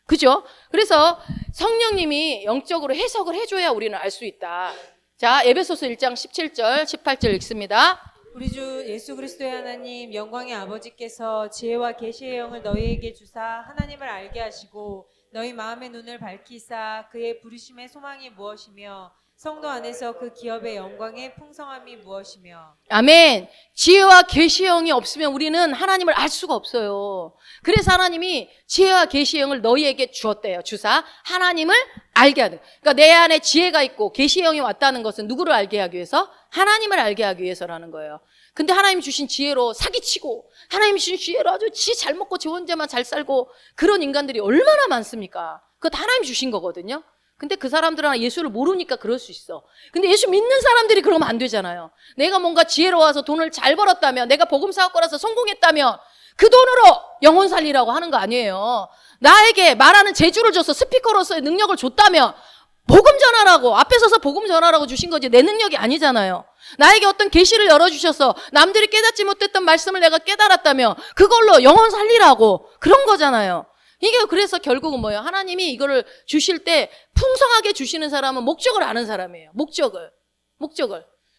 그죠? 그래서 성령님이 영적으로 해석을 해줘야 우리는 알 수 있다. 자, 에베소서 1장 17절, 18절 읽습니다. 우리 주 예수 그리스도의 하나님 영광의 아버지께서 지혜와 계시의 영을 너희에게 주사 하나님을 알게 하시고 너희 마음의 눈을 밝히사 그의 부르심의 소망이 무엇이며 성도 안에서 그 기업의 영광의 풍성함이 무엇이며. 아멘. 지혜와 계시의 영이 없으면 우리는 하나님을 알 수가 없어요. 그래서 하나님이 지혜와 계시의 영을 너희에게 주었대요. 주사 하나님을 알게 하는. 그러니까 내 안에 지혜가 있고 계시의 영이 왔다는 것은 누구를 알게 하기 위해서? 하나님을 알게 하기 위해서라는 거예요. 근데 하나님 주신 지혜로 사기치고 하나님 주신 지혜로 아주 지 잘 먹고 지 혼자만 잘 살고 그런 인간들이 얼마나 많습니까? 그거 다 하나님 주신 거거든요. 근데 그 사람들은 예수를 모르니까 그럴 수 있어. 근데 예수 믿는 사람들이 그러면 안 되잖아요. 내가 뭔가 지혜로워서 돈을 잘 벌었다면, 내가 복음 사업가라서 성공했다면 그 돈으로 영혼 살리라고 하는 거 아니에요. 나에게 말하는 재주를 줘서 스피커로서의 능력을 줬다면 복음 전하라고, 앞에 서서 복음 전하라고 주신 거지 내 능력이 아니잖아요. 나에게 어떤 계시를 열어주셔서 남들이 깨닫지 못했던 말씀을 내가 깨달았다면 그걸로 영혼 살리라고 그런 거잖아요. 이게 그래서 결국은 뭐예요? 하나님이 이거를 주실 때 풍성하게 주시는 사람은 목적을 아는 사람이에요. 목적을.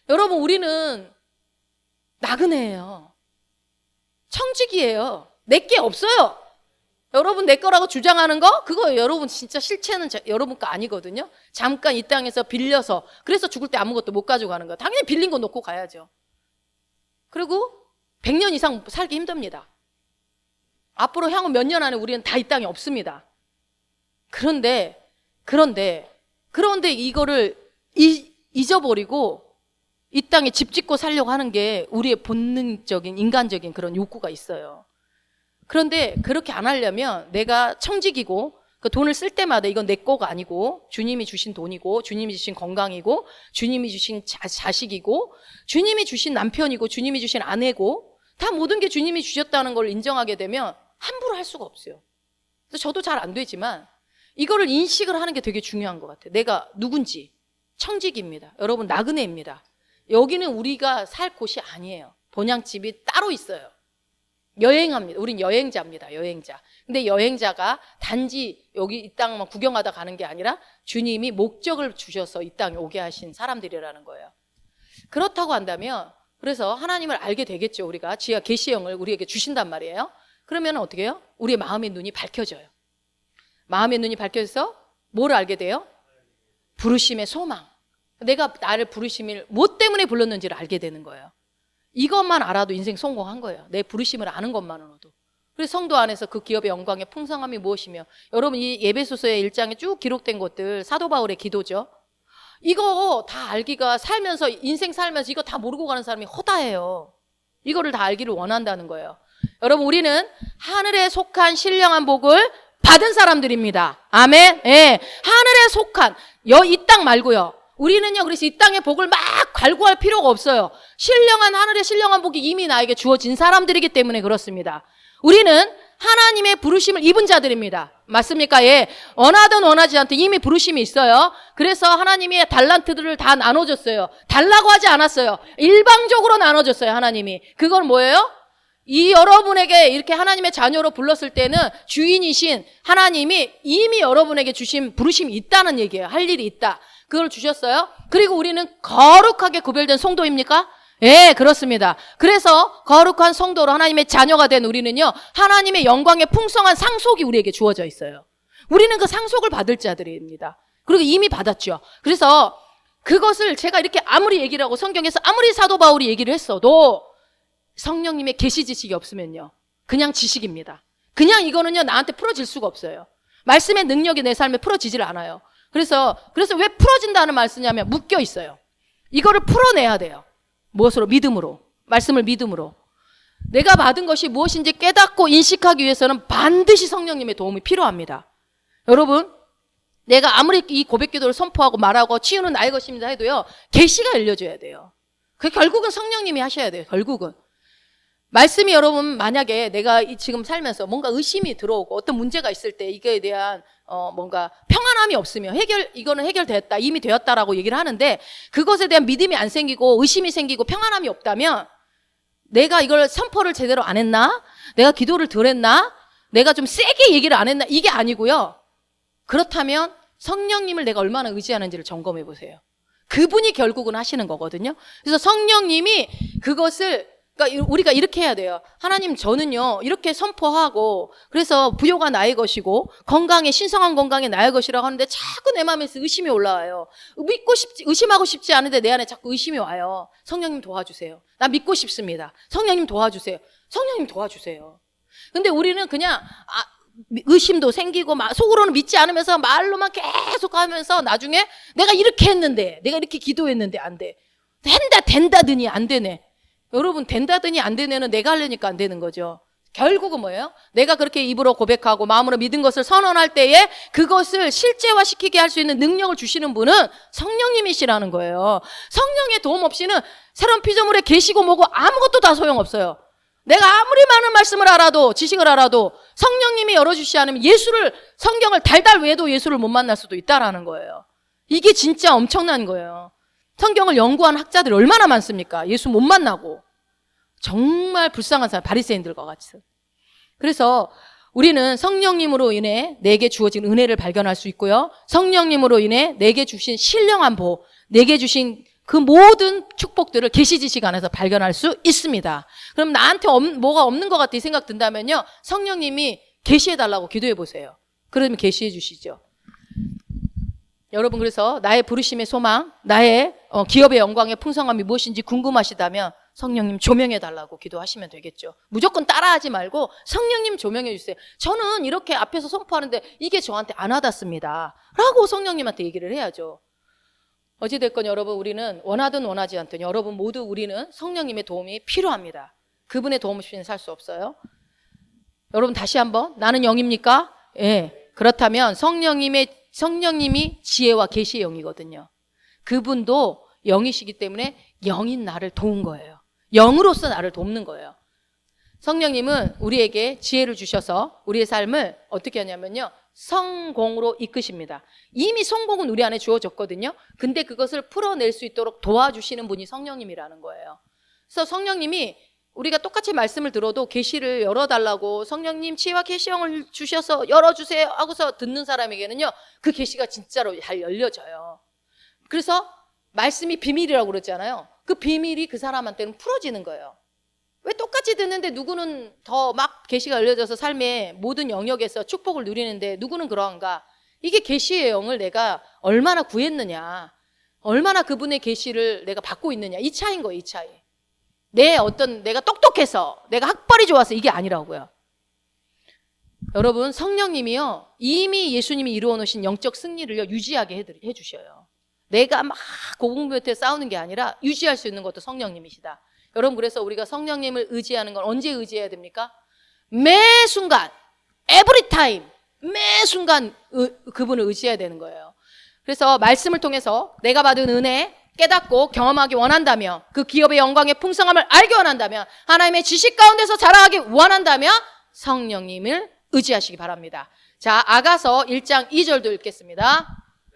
여러분 우리는 나그네예요. 청지기예요. 내게 없어요. 여러분 내 거라고 주장하는 거? 그거 여러분 진짜 실체는 여러분 거 아니거든요. 잠깐 이 땅에서 빌려서 그래서 죽을 때 아무것도 못 가지고 가는 거예요. 당연히 빌린 거 놓고 가야죠. 그리고 100년 이상 살기 힘듭니다. 앞으로 향후 몇 년 안에 우리는 다 이 땅에 없습니다. 그런데 이거를 잊어버리고 이 땅에 집 짓고 살려고 하는 게 우리의 본능적인 인간적인 그런 욕구가 있어요. 그런데 그렇게 안 하려면 내가 청직이고 그 돈을 쓸 때마다 이건 내 거가 아니고 주님이 주신 돈이고 주님이 주신 건강이고 주님이 주신 자식이고 주님이 주신 남편이고 주님이 주신 아내고 다 모든 게 주님이 주셨다는 걸 인정하게 되면 함부로 할 수가 없어요. 그래서 저도 잘 안 되지만 이거를 인식을 하는 게 되게 중요한 것 같아요. 내가 누군지. 청직입니다. 여러분 나그네입니다. 여기는 우리가 살 곳이 아니에요. 본향집이 따로 있어요. 여행합니다. 우린 여행자입니다. 여행자. 근데 여행자가 단지 여기 이 땅만 구경하다 가는 게 아니라 주님이 목적을 주셔서 이 땅에 오게 하신 사람들이라는 거예요. 그렇다고 한다면 그래서 하나님을 알게 되겠죠. 우리가 지혜와 계시형을 우리에게 주신단 말이에요. 그러면 어떻게 해요? 우리의 마음의 눈이 밝혀져요. 마음의 눈이 밝혀져서 뭘 알게 돼요? 부르심의 소망. 내가 나를 부르심을 뭐 때문에 불렀는지를 알게 되는 거예요. 이것만 알아도 인생 성공한 거예요. 내 부르심을 아는 것만으로도. 그래서 성도 안에서 그 기업의 영광의 풍성함이 무엇이며 여러분 이 예배소서의 1장에 쭉 기록된 것들 사도 바울의 기도죠. 이거 다 알기가 살면서 인생 살면서 이거 다 모르고 가는 사람이 허다해요. 이거를 다 알기를 원한다는 거예요. 여러분 우리는 하늘에 속한 신령한 복을 받은 사람들입니다. 아멘. 예. 하늘에 속한 이 땅 말고요. 우리는요 그래서 이 땅의 복을 막 갈구할 필요가 없어요. 신령한 하늘의 신령한 복이 이미 나에게 주어진 사람들이기 때문에 그렇습니다. 우리는 하나님의 부르심을 입은 자들입니다. 맞습니까? 예. 원하든 원하지 않든 이미 부르심이 있어요. 그래서 하나님이 달란트들을 다 나눠줬어요. 달라고 하지 않았어요. 일방적으로 나눠줬어요. 하나님이. 그건 뭐예요? 이 여러분에게 이렇게 하나님의 자녀로 불렀을 때는 주인이신 하나님이 이미 여러분에게 주신 부르심이 있다는 얘기예요. 할 일이 있다. 그걸 주셨어요. 그리고 우리는 거룩하게 구별된 성도입니까? 예, 그렇습니다. 그래서 거룩한 성도로 하나님의 자녀가 된 우리는요, 하나님의 영광의 풍성한 상속이 우리에게 주어져 있어요. 우리는 그 상속을 받을 자들입니다. 그리고 이미 받았죠. 그래서 그것을 제가 이렇게 아무리 얘기를 하고 성경에서 아무리 사도 바울이 얘기를 했어도 성령님의 계시 지식이 없으면요, 그냥 지식입니다. 그냥 이거는요, 나한테 풀어질 수가 없어요. 말씀의 능력이 내 삶에 풀어지질 않아요. 그래서 왜 풀어진다는 말 쓰냐면 묶여 있어요. 이거를 풀어내야 돼요. 무엇으로? 믿음으로. 말씀을 믿음으로. 내가 받은 것이 무엇인지 깨닫고 인식하기 위해서는 반드시 성령님의 도움이 필요합니다. 여러분, 내가 아무리 이 고백기도를 선포하고 말하고 치유는 나의 것입니다 해도요, 계시가 열려줘야 돼요. 그 결국은 성령님이 하셔야 돼요. 결국은. 말씀이 여러분, 만약에 내가 지금 살면서 뭔가 의심이 들어오고 어떤 문제가 있을 때 이거에 대한 뭔가 평안함이 없으면 이거는 해결됐다, 이미 되었다라고 얘기를 하는데, 그것에 대한 믿음이 안 생기고 의심이 생기고 평안함이 없다면 내가 이걸 선포를 제대로 안 했나? 내가 기도를 덜 했나? 내가 좀 세게 얘기를 안 했나? 이게 아니고요. 그렇다면 성령님을 내가 얼마나 의지하는지를 점검해 보세요. 그분이 결국은 하시는 거거든요. 그래서 성령님이 그것을, 그러니까 우리가 이렇게 해야 돼요. 하나님, 저는요 이렇게 선포하고 그래서 부요가 나의 것이고 신성한 건강이 나의 것이라고 하는데 자꾸 내 마음에서 의심이 올라와요. 의심하고 싶지 않은데 내 안에 자꾸 의심이 와요. 성령님 도와주세요. 나 믿고 싶습니다. 성령님 도와주세요. 성령님 도와주세요. 근데 우리는 그냥 의심도 생기고 속으로는 믿지 않으면서 말로만 계속 하면서 나중에 내가 이렇게 했는데, 내가 이렇게 기도했는데 안 돼. 된다더니 안 되네. 여러분, 된다더니 안 되네는 내가 하려니까 안 되는 거죠. 결국은 뭐예요? 내가 그렇게 입으로 고백하고 마음으로 믿은 것을 선언할 때에 그것을 실제화시키게 할 수 있는 능력을 주시는 분은 성령님이시라는 거예요. 성령의 도움 없이는 새로운 피조물의 계시고 뭐고 아무것도 다 소용없어요. 내가 아무리 많은 말씀을 알아도, 지식을 알아도 성령님이 열어주시지 않으면 성경을 달달 외워도 예수를 못 만날 수도 있다라는 거예요. 이게 진짜 엄청난 거예요. 성경을 연구한 학자들이 얼마나 많습니까? 예수 못 만나고. 정말 불쌍한 사람, 바리새인들과 같이. 그래서 우리는 성령님으로 인해 내게 주어진 은혜를 발견할 수 있고요. 성령님으로 인해 내게 주신 신령한 복, 내게 주신 그 모든 축복들을 계시 지식 안에서 발견할 수 있습니다. 그럼 나한테 뭐가 없는 것 같아 이 생각 든다면요, 성령님이 계시해달라고 기도해 보세요. 그러면 계시해 주시죠. 여러분, 그래서 나의 부르심의 소망, 나의 기업의 영광의 풍성함이 무엇인지 궁금하시다면 성령님 조명해달라고 기도하시면 되겠죠. 무조건 따라하지 말고 성령님 조명해 주세요. 저는 이렇게 앞에서 선포하는데 이게 저한테 안 와닿습니다 라고 성령님한테 얘기를 해야죠. 어찌됐건 여러분, 우리는 원하든 원하지 않든 여러분 모두 우리는 성령님의 도움이 필요합니다. 그분의 도움 없이는 살 수 없어요. 여러분, 다시 한번, 나는 영입니까? 예. 그렇다면 성령님이 지혜와 계시의 영이거든요. 그분도 영이시기 때문에 영인 나를 도운 거예요. 영으로서 나를 돕는 거예요. 성령님은 우리에게 지혜를 주셔서 우리의 삶을 어떻게 하냐면요, 성공으로 이끄십니다. 이미 성공은 우리 안에 주어졌거든요. 근데 그것을 풀어낼 수 있도록 도와주시는 분이 성령님이라는 거예요. 그래서 성령님이 우리가 똑같이 말씀을 들어도 계시를 열어달라고, 성령님 지혜와 계시형을 주셔서 열어주세요 하고서 듣는 사람에게는요, 그 계시가 진짜로 잘 열려져요. 그래서 말씀이 비밀이라고 그러잖아요. 그 비밀이 그 사람한테는 풀어지는 거예요. 왜 똑같이 듣는데 누구는 더 막 계시가 열려져서 삶의 모든 영역에서 축복을 누리는데 누구는 그러한가? 이게 계시의 영을 내가 얼마나 구했느냐, 얼마나 그분의 계시를 내가 받고 있느냐, 이 차이인 거예요. 이 차이. 내가 똑똑해서, 내가 학벌이 좋아서 이게 아니라고요. 여러분, 성령님이요, 이미 예수님이 이루어 놓으신 영적 승리를요 유지하게 해주셔요. 내가 막 고군분투해 싸우는 게 아니라 유지할 수 있는 것도 성령님이시다. 여러분, 그래서 우리가 성령님을 의지하는 건 언제 의지해야 됩니까? 매 순간, every time, 매 순간 그분을 의지해야 되는 거예요. 그래서 말씀을 통해서 내가 받은 은혜 깨닫고 경험하기 원한다면, 그 기업의 영광의 풍성함을 알기 원한다면, 하나님의 지식 가운데서 자라가기 원한다면 성령님을 의지하시기 바랍니다. 자, 아가서 1장 2절도 읽겠습니다.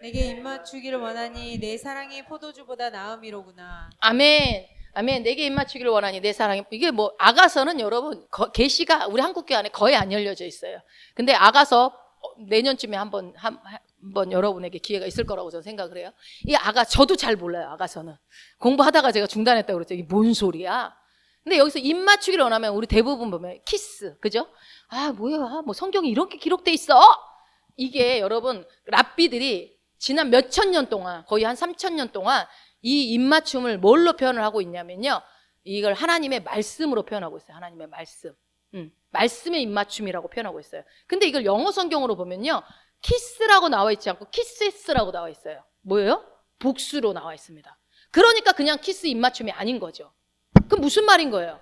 내게 입맞추기를 원하니 내 사랑이 포도주보다 나음이로구나. 아멘. 아멘. 내게 입맞추기를 원하니 내 사랑이. 이게 뭐, 아가서는 여러분 계시가 우리 한국교 안에 거의 안 열려져 있어요. 근데 아가서 내년쯤에 한번 한번 여러분에게 기회가 있을 거라고 저는 생각을 해요. 저도 잘 몰라요. 아가서는 공부하다가 제가 중단했다고 그랬죠. 이게 뭔 소리야? 근데 여기서 입 맞추기를 원하면 우리 대부분 보면 키스, 그죠? 뭐야, 뭐 성경이 이렇게 기록돼 있어? 이게 여러분 랍비들이 지난 몇천 년 동안, 거의 한 3,000년 동안 이 입맞춤을 뭘로 표현을 하고 있냐면요, 이걸 하나님의 말씀으로 표현하고 있어요. 하나님의 말씀. 말씀의 입맞춤이라고 표현하고 있어요. 근데 이걸 영어 성경으로 보면요, 키스라고 나와 있지 않고 키스라고 나와 있어요. 뭐예요? 복수로 나와 있습니다. 그러니까 그냥 키스 입맞춤이 아닌 거죠. 그럼 무슨 말인 거예요?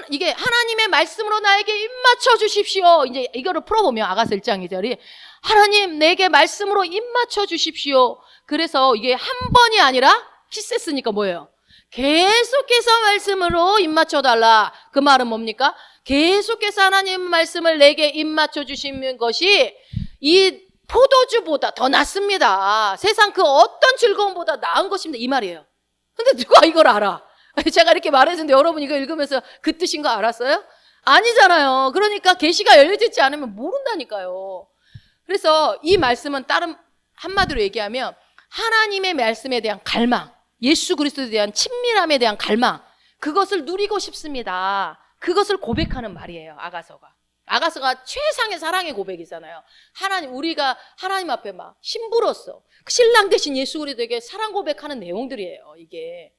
이게 하나님의 말씀으로 나에게 입맞춰 주십시오. 이제 이거를 풀어보면 아가서 1장 2절이 하나님 내게 말씀으로 입맞춰 주십시오. 그래서 이게 한 번이 아니라 키스했으니까 뭐예요? 계속해서 말씀으로 입맞춰 달라. 그 말은 뭡니까? 계속해서 하나님 말씀을 내게 입맞춰 주시는 것이 이 포도주보다 더 낫습니다. 세상 그 어떤 즐거움보다 나은 것입니다. 이 말이에요. 근데 누가 이걸 알아? 제가 이렇게 말해주는데 여러분 이거 읽으면서 그 뜻인 거 알았어요? 아니잖아요. 그러니까 계시가 열려지지 않으면 모른다니까요. 그래서 이 말씀은 다른 한마디로 얘기하면 하나님의 말씀에 대한 갈망, 예수 그리스도에 대한 친밀함에 대한 갈망, 그것을 누리고 싶습니다. 그것을 고백하는 말이에요. 아가서가 최상의 사랑의 고백이잖아요. 우리가 하나님 앞에 막 신부로서 신랑 대신 예수 그리스도에게 사랑 고백하는 내용들이에요, 이게.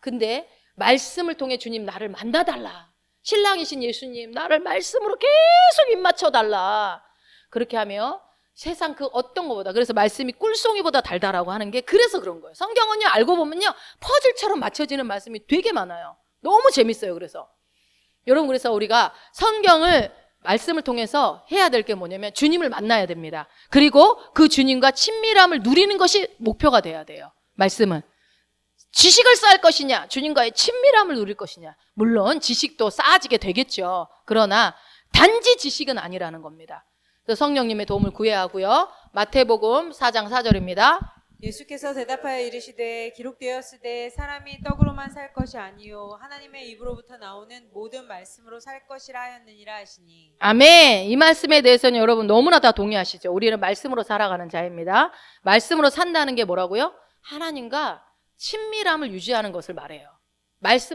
근데 말씀을 통해 주님 나를 만나달라. 신랑이신 예수님 나를 말씀으로 계속 입맞춰달라. 그렇게 하며 세상 그 어떤 것보다, 그래서 말씀이 꿀송이보다 달달하고 하는 게 그래서 그런 거예요. 성경은요, 알고 보면요, 퍼즐처럼 맞춰지는 말씀이 되게 많아요. 너무 재밌어요. 그래서 우리가 성경을 말씀을 통해서 해야 될 게 뭐냐면 주님을 만나야 됩니다. 그리고 그 주님과 친밀함을 누리는 것이 목표가 돼야 돼요. 말씀은 지식을 쌓을 것이냐, 주님과의 친밀함을 누릴 것이냐. 물론 지식도 쌓아지게 되겠죠. 그러나 단지 지식은 아니라는 겁니다. 그래서 성령님의 도움을 구해야 하고요. 마태복음 4장 4절입니다. 예수께서 대답하여 이르시되 기록되었으되 사람이 떡으로만 살 것이 아니요 하나님의 입으로부터 나오는 모든 말씀으로 살 것이라 하였느니라 하시니. 아멘. 이 말씀에 대해서는 여러분 너무나 다 동의하시죠. 우리는 말씀으로 살아가는 자입니다. 말씀으로 산다는 게 뭐라고요? 하나님과 친밀함을 유지하는 것을 말해요.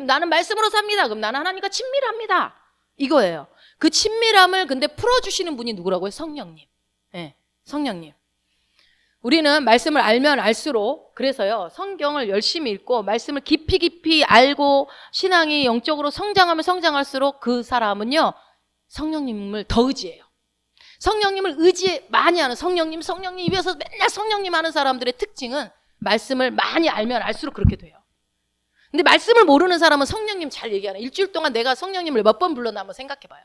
나는 말씀으로 삽니다. 그럼 나는 하나님과 친밀합니다. 이거예요. 그 친밀함을 근데 풀어주시는 분이 누구라고요? 성령님. 네, 성령님. 우리는 말씀을 알면 알수록, 그래서요, 성경을 열심히 읽고 말씀을 깊이 알고 신앙이 영적으로 성장하면 성장할수록 그 사람은요, 성령님을 더 의지해요. 성령님을 많이 하는 성령님 입에서 맨날 성령님 하는 사람들의 특징은 말씀을 많이 알면 알수록 그렇게 돼요. 근데 말씀을 모르는 사람은 성령님 잘 얘기하는, 일주일 동안 내가 성령님을 몇 번 불렀나 한번 생각해 봐요.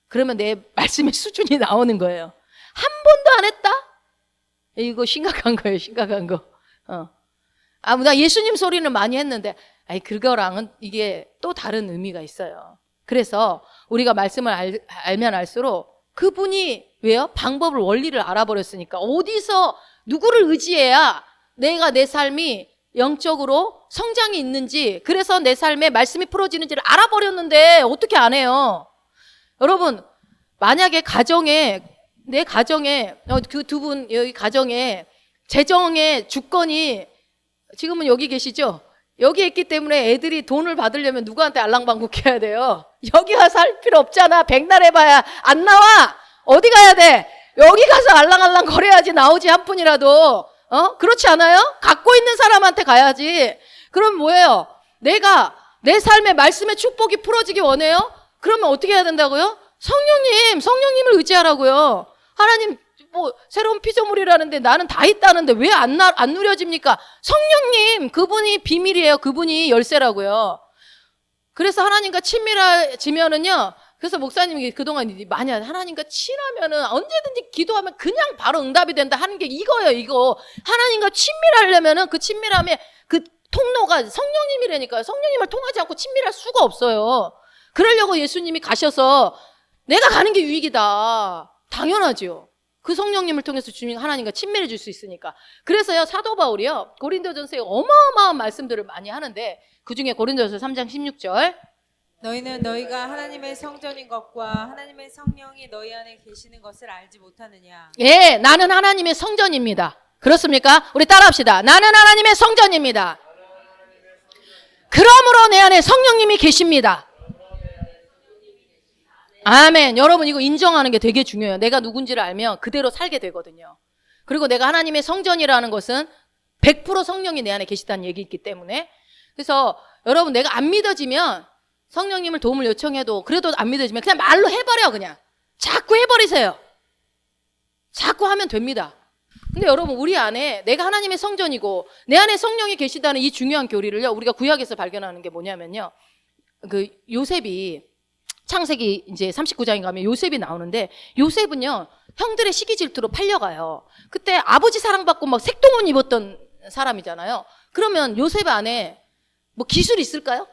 그러면 내 말씀의 수준이 나오는 거예요. 한 번도 안 했다? 이거 심각한 거예요, 심각한 거. 나 예수님 소리는 많이 했는데, 그거랑은 이게 또 다른 의미가 있어요. 그래서 우리가 말씀을 알면 알수록 그분이 왜요? 방법을, 원리를 알아버렸으니까 어디서 누구를 의지해야 내가 내 삶이 영적으로 성장이 있는지, 그래서 내 삶에 말씀이 풀어지는지를 알아버렸는데 어떻게 안 해요? 여러분, 만약에 내 가정에 그 두 분 여기 가정에 재정의 주권이 지금은 여기 계시죠? 여기 있기 때문에 애들이 돈을 받으려면 누구한테 알랑방구해야 돼요? 여기 가서 할 필요 없잖아. 백날 해봐야 안 나와. 어디 가야 돼? 여기 가서 알랑알랑 거려야지 나오지, 한 푼이라도. 그렇지 않아요? 갖고 있는 사람한테 가야지. 그럼 뭐예요? 내가 내 삶의 말씀의 축복이 풀어지기 원해요? 그러면 어떻게 해야 된다고요? 성령님을 의지하라고요. 하나님, 새로운 피조물이라는데 나는 다 있다는데 왜 안 누려집니까? 성령님, 그분이 비밀이에요. 그분이 열쇠라고요. 그래서 하나님과 친밀해지면은요, 그래서 목사님이 그동안 많이 하나님과 친하면은 언제든지 기도하면 그냥 바로 응답이 된다 하는 게 이거예요, 이거. 하나님과 친밀하려면은 그 친밀함의 그 통로가 성령님이라니까요. 성령님을 통하지 않고 친밀할 수가 없어요. 그러려고 예수님이 가셔서 내가 가는 게 유익이다. 당연하죠. 그 성령님을 통해서 주님 하나님과 친밀해질 수 있으니까. 그래서요, 사도 바울이요, 고린도전서에 어마어마한 말씀들을 많이 하는데, 그 중에 고린도전서 3장 16절. 너희는 너희가 하나님의 성전인 것과 하나님의 성령이 너희 안에 계시는 것을 알지 못하느냐. 예, 나는 하나님의 성전입니다. 그렇습니까? 우리 따라합시다. 나는 하나님의 성전입니다. 그러므로 내 안에 성령님이 계십니다. 아멘. 여러분 이거 인정하는 게 되게 중요해요. 내가 누군지를 알면 그대로 살게 되거든요. 그리고 내가 하나님의 성전이라는 것은 100% 성령이 내 안에 계시다는 얘기이기 때문에, 그래서 여러분 내가 안 믿어지면 성령님을 도움을 요청해도 그래도 안 믿어지면 그냥 말로 해버려. 그냥 자꾸 해버리세요. 자꾸 하면 됩니다. 근데 여러분 우리 안에 내가 하나님의 성전이고 내 안에 성령이 계시다는 이 중요한 교리를요, 우리가 구약에서 발견하는 게 뭐냐면요, 그 요셉이 창세기 이제 39장에 가면 요셉이 나오는데, 요셉은요 형들의 시기 질투로 팔려가요. 그때 아버지 사랑받고 막 색동원 입었던 사람이잖아요. 그러면 요셉 안에 뭐 기술이 있을까요?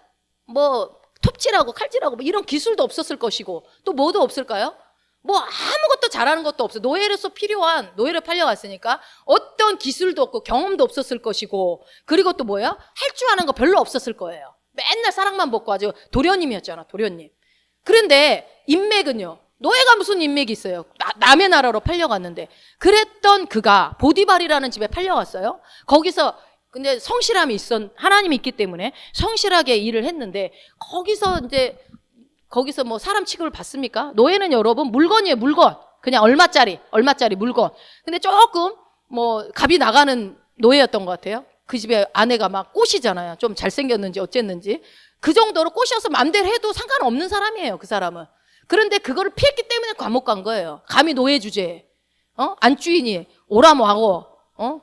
뭐 톱질하고 칼질하고 뭐 이런 기술도 없었을 것이고, 또 뭐도 없을까요? 뭐 아무것도 잘하는 것도 없어. 노예로서 필요한, 노예를 팔려갔으니까 어떤 기술도 없고 경험도 없었을 것이고, 그리고 또 뭐야? 할 줄 아는 거 별로 없었을 거예요. 맨날 사랑만 받고 아주 도련님이었잖아, 도련님. 그런데 인맥은요, 노예가 무슨 인맥이 있어요? 남의 나라로 팔려갔는데. 그랬던 그가 보디발이라는 집에 팔려갔어요. 거기서 근데 성실함이 하나님이 있기 때문에 성실하게 일을 했는데, 거기서 뭐 사람 취급을 받습니까? 노예는 여러분 물건이에요, 물건. 그냥 얼마짜리 물건. 근데 조금 뭐 값이 나가는 노예였던 것 같아요. 그 집에 아내가 막 꼬시잖아요. 좀 잘생겼는지 어쨌는지. 그 정도로 꼬셔서 맘대로 해도 상관없는 사람이에요, 그 사람은. 그런데 그거를 피했기 때문에 감옥 간 거예요. 감히 노예 주제에. 안주인이 오라고 하고,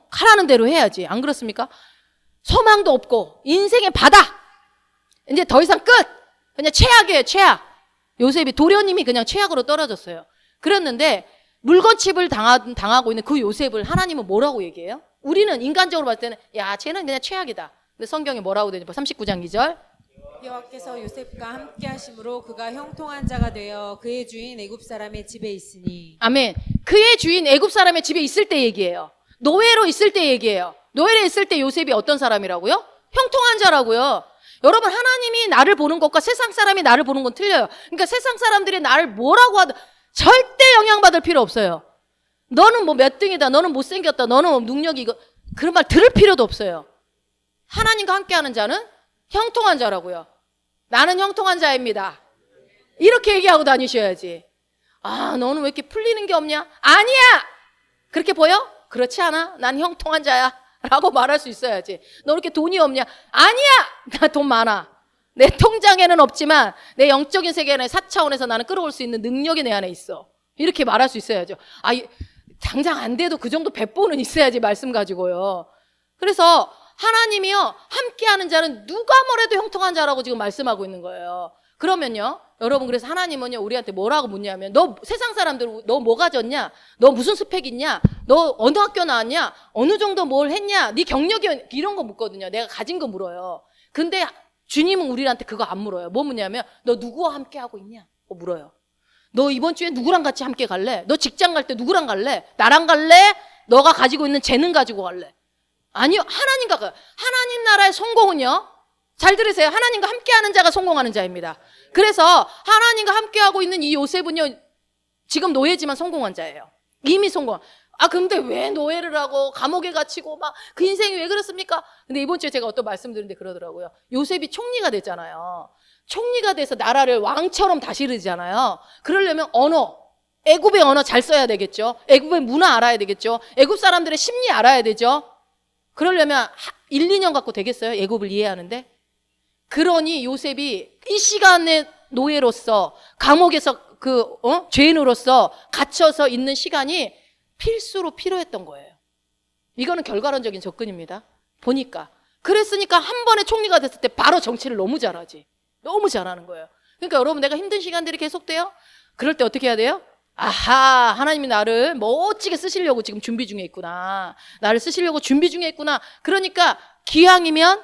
하라는 대로 해야지. 안 그렇습니까? 소망도 없고, 인생의 바다. 이제 더 이상 끝! 그냥 최악이에요, 최악. 요셉이, 도련님이 그냥 최악으로 떨어졌어요. 그랬는데, 물건칩을 당하고 있는 그 요셉을 하나님은 뭐라고 얘기해요? 우리는 인간적으로 봤을 때는, 야, 쟤는 그냥 최악이다. 근데 성경에 뭐라고 되냐? 39장 2절. 여호와께서 요셉과 함께 하심으로 그가 형통한 자가 되어 그의 주인 애굽 사람의 집에 있으니. 아멘. 그의 주인 애굽 사람의 집에 있을 때 얘기예요. 노예로 있을 때 얘기예요. 노예로 있을 때 요셉이 어떤 사람이라고요? 형통한 자라고요. 여러분, 하나님이 나를 보는 것과 세상 사람이 나를 보는 건 틀려요. 그러니까 세상 사람들이 나를 뭐라고 하든 절대 영향받을 필요 없어요. 너는 뭐 몇 등이다, 너는 못생겼다, 너는 뭐 능력이 이거, 그런 말 들을 필요도 없어요. 하나님과 함께하는 자는 형통한 자라고요. 나는 형통한 자입니다. 이렇게 얘기하고 다니셔야지. 아, 너는 왜 이렇게 풀리는 게 없냐? 아니야! 그렇게 보여? 그렇지 않아? 난 형통한 자야. 라고 말할 수 있어야지. 너 이렇게 돈이 없냐? 아니야! 나 돈 많아. 내 통장에는 없지만 내 영적인 세계의 4차원에서 나는 끌어올 수 있는 능력이 내 안에 있어. 이렇게 말할 수 있어야죠. 아, 당장 안 돼도 그 정도 배포는 있어야지, 말씀 가지고요. 그래서 하나님이요, 함께하는 자는 누가 뭐래도 형통한 자라고 지금 말씀하고 있는 거예요. 그러면요, 여러분, 그래서 하나님은요, 우리한테 뭐라고 묻냐면, 너 세상 사람들, 너 뭐 가졌냐? 너 무슨 스펙 있냐? 너 어느 학교 나왔냐? 어느 정도 뭘 했냐? 네 경력이, 이런 거 묻거든요. 내가 가진 거 물어요. 근데 주님은 우리한테 그거 안 물어요. 뭐 묻냐면, 너 누구와 함께 하고 있냐? 물어요. 너 이번 주에 누구랑 같이 함께 갈래? 너 직장 갈 때 누구랑 갈래? 나랑 갈래? 너가 가지고 있는 재능 가지고 갈래? 아니요, 하나님 나라의 성공은요, 잘 들으세요. 하나님과 함께하는 자가 성공하는 자입니다. 그래서 하나님과 함께하고 있는 이 요셉은요, 지금 노예지만 성공한 자예요. 이미 성공. 아, 근데 왜 노예를 하고 감옥에 갇히고 막 그 인생이 왜 그렇습니까? 근데 이번 주에 제가 어떤 말씀 드렸는데 그러더라고요. 요셉이 총리가 됐잖아요. 총리가 돼서 나라를 왕처럼 다스리잖아요. 그러려면 애굽의 언어 잘 써야 되겠죠. 애굽의 문화 알아야 되겠죠. 애굽 사람들의 심리 알아야 되죠. 그러려면 1, 2년 갖고 되겠어요? 애굽을 이해하는데? 그러니 요셉이 이 시간에 노예로서 감옥에서 죄인으로서 갇혀서 있는 시간이 필수로 필요했던 거예요. 이거는 결과론적인 접근입니다. 보니까. 그랬으니까 한 번에 총리가 됐을 때 바로 정치를 너무 잘하지. 너무 잘하는 거예요. 그러니까 여러분, 내가 힘든 시간들이 계속돼요? 그럴 때 어떻게 해야 돼요? 아하, 하나님이 나를 멋지게 쓰시려고 지금 준비 중에 있구나. 나를 쓰시려고 준비 중에 있구나. 그러니까 기왕이면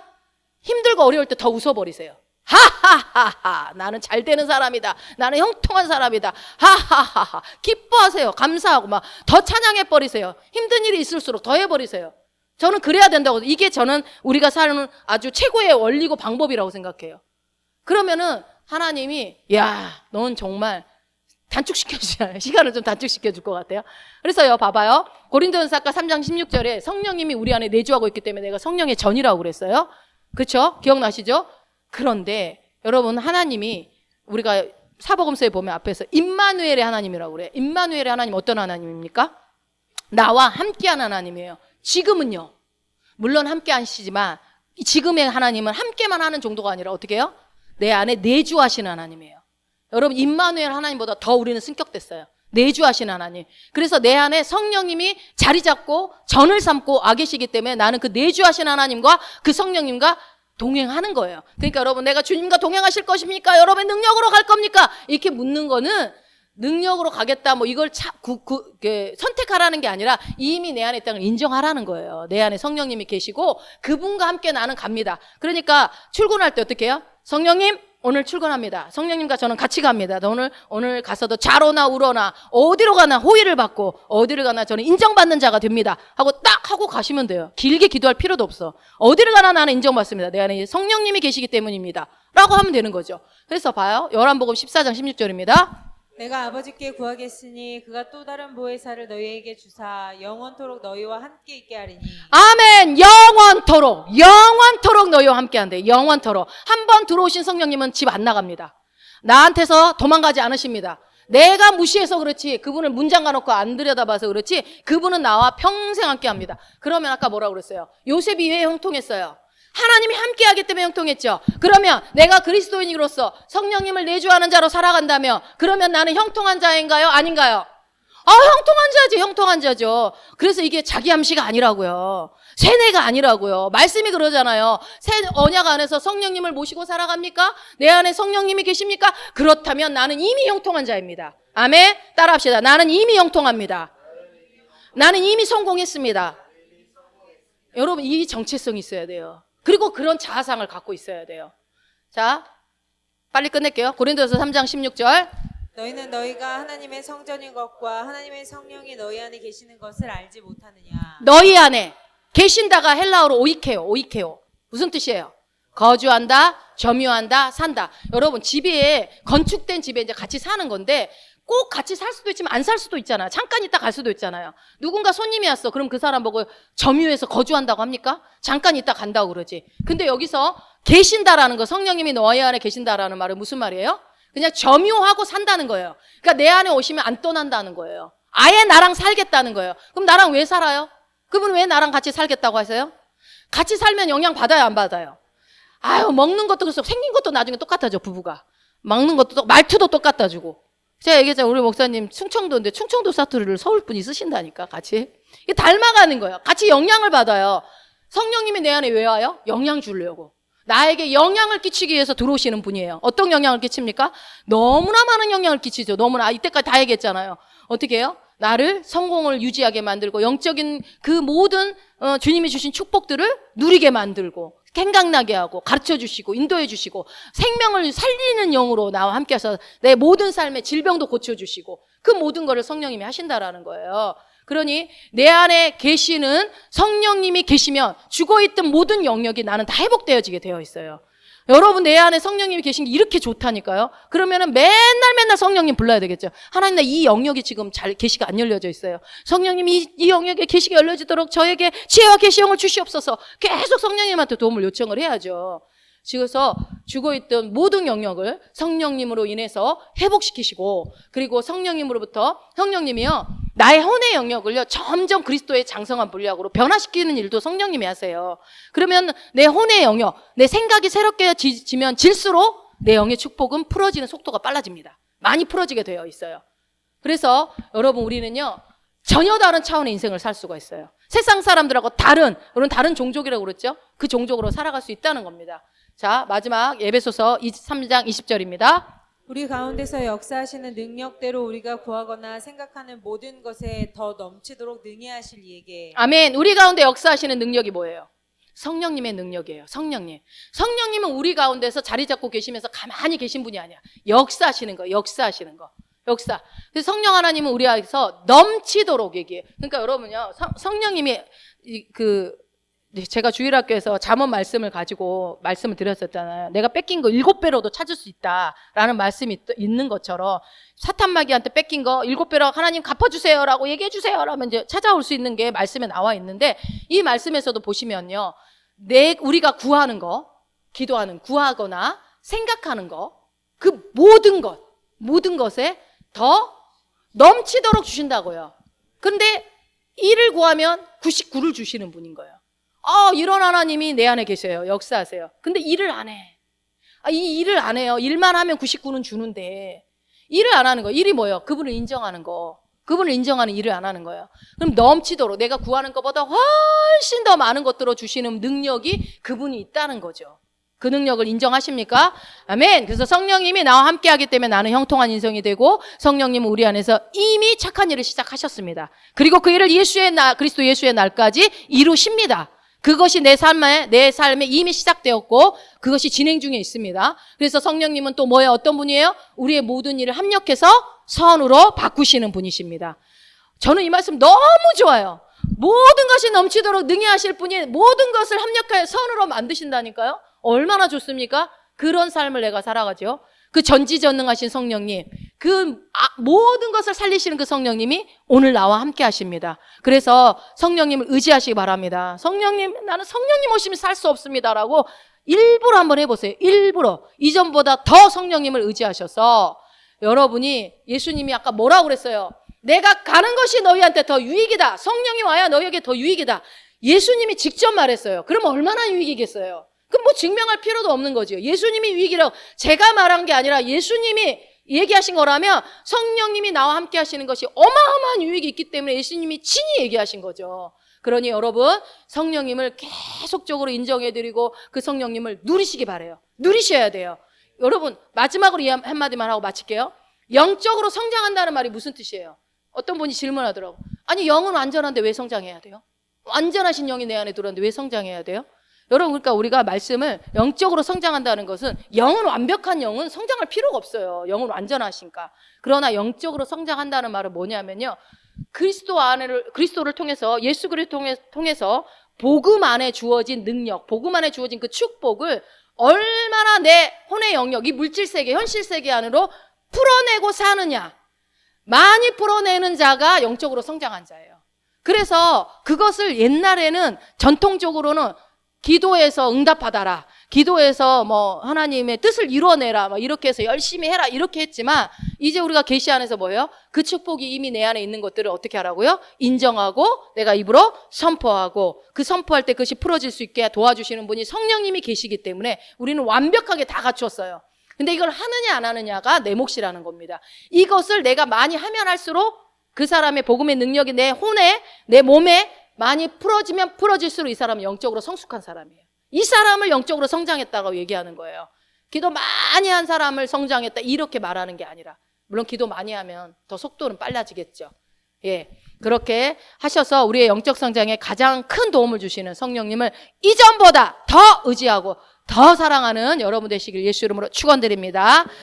힘들고 어려울 때 더 웃어버리세요. 하하하하, 나는 잘 되는 사람이다. 나는 형통한 사람이다. 하하하하, 기뻐하세요. 감사하고 막 더 찬양해버리세요. 힘든 일이 있을수록 더 해버리세요. 저는 그래야 된다고. 이게 저는 우리가 사는 아주 최고의 원리고 방법이라고 생각해요. 그러면은 하나님이 야, 넌 정말 단축시켜주잖아요. 시간을 좀 단축시켜줄 것 같아요. 그래서요, 봐봐요. 고린도전서 아까 3장 16절에 성령님이 우리 안에 내주하고 있기 때문에 내가 성령의 전이라고 그랬어요. 그렇죠? 기억나시죠? 그런데 여러분, 하나님이 우리가 사복음서에 보면 앞에서 임마누엘의 하나님이라고 그래요. 임마누엘의 하나님 어떤 하나님입니까? 나와 함께하는 하나님이에요. 지금은요. 물론 함께 하시지만 지금의 하나님은 함께만 하는 정도가 아니라 어떻게 해요? 내 안에 내주하시는 하나님이에요. 여러분, 임마누엘 하나님보다 더 우리는 승격됐어요. 내주하시는 하나님. 그래서 내 안에 성령님이 자리 잡고 전을 삼고 와 계시기 때문에 나는 그 내주하시는 하나님과 그 성령님과 동행하는 거예요. 그러니까 여러분, 내가 주님과 동행하실 것입니까? 여러분의 능력으로 갈 겁니까? 이렇게 묻는 거는 능력으로 가겠다, 뭐 이걸 선택하라는 게 아니라 이미 내 안에 있다는 걸 인정하라는 거예요. 내 안에 성령님이 계시고 그분과 함께 나는 갑니다. 그러니까 출근할 때 어떻게 해요? 성령님, 오늘 출근합니다. 성령님과 저는 같이 갑니다. 오늘 가서도 자로나 우로나 어디로 가나 호의를 받고 어디를 가나 저는 인정받는 자가 됩니다. 하고 딱 하고 가시면 돼요. 길게 기도할 필요도 없어. 어디를 가나 나는 인정받습니다. 내 안에 성령님이 계시기 때문입니다. 라고 하면 되는 거죠. 그래서 봐요. 요한복음 14장 16절입니다. 내가 아버지께 구하겠으니 그가 또 다른 보혜사를 너희에게 주사 영원토록 너희와 함께 있게 하리니. 아멘. 영원토록 너희와 함께 한대. 영원토록. 한 번 들어오신 성령님은 집 안 나갑니다. 나한테서 도망가지 않으십니다. 내가 무시해서 그렇지, 그분을 문 잠가놓고 안 들여다봐서 그렇지, 그분은 나와 평생 함께 합니다. 그러면 아까 뭐라고 그랬어요? 요셉이 왜 형통했어요? 하나님이 함께하기 때문에 형통했죠. 그러면 내가 그리스도인으로서 성령님을 내주하는 자로 살아간다면 그러면 나는 형통한 자인가요? 아닌가요? 형통한 자지, 형통한 자죠. 그래서 이게 자기 암시가 아니라고요. 세뇌가 아니라고요. 말씀이 그러잖아요. 새 언약 안에서 성령님을 모시고 살아갑니까? 내 안에 성령님이 계십니까? 그렇다면 나는 이미 형통한 자입니다. 아멘? 따라합시다. 나는 이미 형통합니다. 나는 이미 성공했습니다. 여러분, 이 정체성이 있어야 돼요. 그리고 그런 자아상을 갖고 있어야 돼요. 자, 빨리 끝낼게요. 고린도서 3장 16절. 너희는 너희가 하나님의 성전인 것과 하나님의 성령이 너희 안에 계시는 것을 알지 못하느냐. 너희 안에 계신다가 헬라어로 오이케오. 무슨 뜻이에요? 거주한다, 점유한다, 산다. 여러분, 집에, 건축된 집에 이제 같이 사는 건데 꼭 같이 살 수도 있지만 안 살 수도 있잖아요. 잠깐 있다 갈 수도 있잖아요. 누군가 손님이 왔어. 그럼 그 사람 보고 점유해서 거주한다고 합니까? 잠깐 있다 간다고 그러지. 근데 여기서 계신다라는 거, 성령님이 너희 안에 계신다라는 말은 무슨 말이에요? 그냥 점유하고 산다는 거예요. 그러니까 내 안에 오시면 안 떠난다는 거예요. 아예 나랑 살겠다는 거예요. 그럼 나랑 왜 살아요? 그분 왜 나랑 같이 살겠다고 하세요? 같이 살면 영향 받아요, 안 받아요? 먹는 것도 그렇고 생긴 것도 나중에 똑같아져, 부부가. 먹는 것도 말투도 똑같아 주고. 제가 얘기했잖아요. 우리 목사님 충청도인데 충청도 사투리를 서울분이 쓰신다니까, 같이. 이게 닮아가는 거예요. 같이 영향을 받아요. 성령님이 내 안에 왜 와요? 영향 주려고. 나에게 영향을 끼치기 위해서 들어오시는 분이에요. 어떤 영향을 끼칩니까? 너무나 많은 영향을 끼치죠. 너무나. 이때까지 다 얘기했잖아요. 어떻게 해요? 나를 성공을 유지하게 만들고 영적인 그 모든 주님이 주신 축복들을 누리게 만들고 생각나게 하고 가르쳐 주시고 인도해 주시고 생명을 살리는 영으로 나와 함께 하셔서 내 모든 삶의 질병도 고쳐 주시고 그 모든 거를 성령님이 하신다라는 거예요. 그러니 내 안에 계시는 성령님이 계시면 죽어있던 모든 영역이 나는 다 회복되어지게 되어 있어요. 여러분, 내 안에 성령님이 계신 게 이렇게 좋다니까요. 그러면은 맨날 성령님 불러야 되겠죠. 하나님, 나 이 영역이 지금 잘 계시가 안 열려져 있어요. 성령님이 이 영역에 계시가 열려지도록 저에게 지혜와 계시형을 주시옵소서. 계속 성령님한테 도움을 요청을 해야죠. 그래서 죽어있던 모든 영역을 성령님으로 인해서 회복시키시고, 그리고 성령님이요 나의 혼의 영역을요 점점 그리스도의 장성한 분량으로 변화시키는 일도 성령님이 하세요. 그러면 내 혼의 영역, 내 생각이 새롭게 지면 질수록 내 영의 축복은 풀어지는 속도가 빨라집니다. 많이 풀어지게 되어 있어요. 그래서 여러분, 우리는요 전혀 다른 차원의 인생을 살 수가 있어요. 세상 사람들하고 우리는 다른 종족이라고 그랬죠. 그 종족으로 살아갈 수 있다는 겁니다. 자, 마지막 에베소서 3장 20절입니다. 우리 가운데서 역사하시는 능력대로 우리가 구하거나 생각하는 모든 것에 더 넘치도록 능히 하실 이에게. 아멘. 우리 가운데 역사하시는 능력이 뭐예요? 성령님의 능력이에요. 성령님은 우리 가운데서 자리 잡고 계시면서 가만히 계신 분이 아니야. 역사하시는 거. 역사. 그래서 성령 하나님은 우리 안에서 넘치도록 얘기해요. 그러니까 여러분요, 성령님이 제가 주일학교에서 잠언 말씀을 가지고 말씀을 드렸었잖아요. 내가 뺏긴 거 7배로도 찾을 수 있다라는 말씀이 있는 것처럼 사탄마귀한테 뺏긴 거 7배로 하나님 갚아주세요라고 얘기해 주세요라면 이제 찾아올 수 있는 게 말씀에 나와 있는데, 이 말씀에서도 보시면요, 우리가 구하는 거, 구하거나 생각하는 거, 그 모든 것에 더 넘치도록 주신다고요. 그런데 1을 구하면 99를 주시는 분인 거예요. 이런 하나님이 내 안에 계셔요. 역사하세요. 근데 일을 안 해. 이 일을 안 해요. 일만 하면 99는 주는데 일을 안 하는 거예요. 일이 뭐예요? 그분을 인정하는 거. 그분을 인정하는 일을 안 하는 거예요. 그럼 넘치도록 내가 구하는 것보다 훨씬 더 많은 것들을 주시는 능력이 그분이 있다는 거죠. 그 능력을 인정하십니까? 아멘. 그래서 성령님이 나와 함께 하기 때문에 나는 형통한 인생이 되고, 성령님은 우리 안에서 이미 착한 일을 시작하셨습니다. 그리고 그 일을 그리스도 예수의 날까지 이루십니다. 그것이 내 삶에 이미 시작되었고 그것이 진행 중에 있습니다. 그래서 성령님은 또 뭐예요? 어떤 분이에요? 우리의 모든 일을 합력해서 선으로 바꾸시는 분이십니다. 저는 이 말씀 너무 좋아요. 모든 것이 넘치도록 능히 하실 분이 모든 것을 합력하여 선으로 만드신다니까요. 얼마나 좋습니까? 그런 삶을 내가 살아가죠. 그 전지전능하신 성령님, 모든 것을 살리시는 그 성령님이 오늘 나와 함께 하십니다. 그래서 성령님을 의지하시기 바랍니다. 나는 성령님 오시면 살 수 없습니다라고 일부러 한번 해보세요. 일부러. 이전보다 더 성령님을 의지하셔서, 여러분이, 예수님이 아까 뭐라고 그랬어요? 내가 가는 것이 너희한테 더 유익이다. 성령이 와야 너희에게 더 유익이다. 예수님이 직접 말했어요. 그럼 얼마나 유익이겠어요? 그럼 뭐 증명할 필요도 없는 거죠. 예수님이 유익이라고 제가 말한 게 아니라 예수님이 얘기하신 거라면 성령님이 나와 함께 하시는 것이 어마어마한 유익이 있기 때문에 예수님이 친히 얘기하신 거죠. 그러니 여러분, 성령님을 계속적으로 인정해드리고 그 성령님을 누리시기 바라요. 누리셔야 돼요. 여러분, 마지막으로 이 한마디만 하고 마칠게요. 영적으로 성장한다는 말이 무슨 뜻이에요? 어떤 분이 질문하더라고. 아니, 영은 완전한데 왜 성장해야 돼요? 완전하신 영이 내 안에 들어왔는데 왜 성장해야 돼요? 여러분, 그러니까 우리가 말씀을 영적으로 성장한다는 것은, 완벽한 영은 성장할 필요가 없어요. 영은 완전하시니까. 그러나 영적으로 성장한다는 말은 뭐냐면요, 그리스도를 통해서, 예수 그리스도를 통해서 복음 안에 주어진 능력, 복음 안에 주어진 그 축복을 얼마나 내 혼의 영역, 이 물질세계, 현실세계 안으로 풀어내고 사느냐. 많이 풀어내는 자가 영적으로 성장한 자예요. 그래서 그것을 옛날에는 전통적으로는 기도해서 응답받아라, 기도해서 뭐 하나님의 뜻을 이루어내라, 뭐 이렇게 해서 열심히 해라, 이렇게 했지만, 이제 우리가 계시 안에서 뭐예요? 그 축복이 이미 내 안에 있는 것들을 어떻게 하라고요? 인정하고 내가 입으로 선포하고, 그 선포할 때 그것이 풀어질 수 있게 도와주시는 분이 성령님이 계시기 때문에 우리는 완벽하게 다 갖추었어요. 근데 이걸 하느냐 안 하느냐가 내 몫이라는 겁니다. 이것을 내가 많이 하면 할수록 그 사람의 복음의 능력이 내 혼에, 내 몸에 많이 풀어지면 풀어질수록 이 사람은 영적으로 성숙한 사람이에요. 이 사람을 영적으로 성장했다고 얘기하는 거예요. 기도 많이 한 사람을 성장했다, 이렇게 말하는 게 아니라, 물론 기도 많이 하면 더 속도는 빨라지겠죠. 예, 그렇게 하셔서 우리의 영적 성장에 가장 큰 도움을 주시는 성령님을 이전보다 더 의지하고 더 사랑하는 여러분 되시길 예수 이름으로 축원드립니다.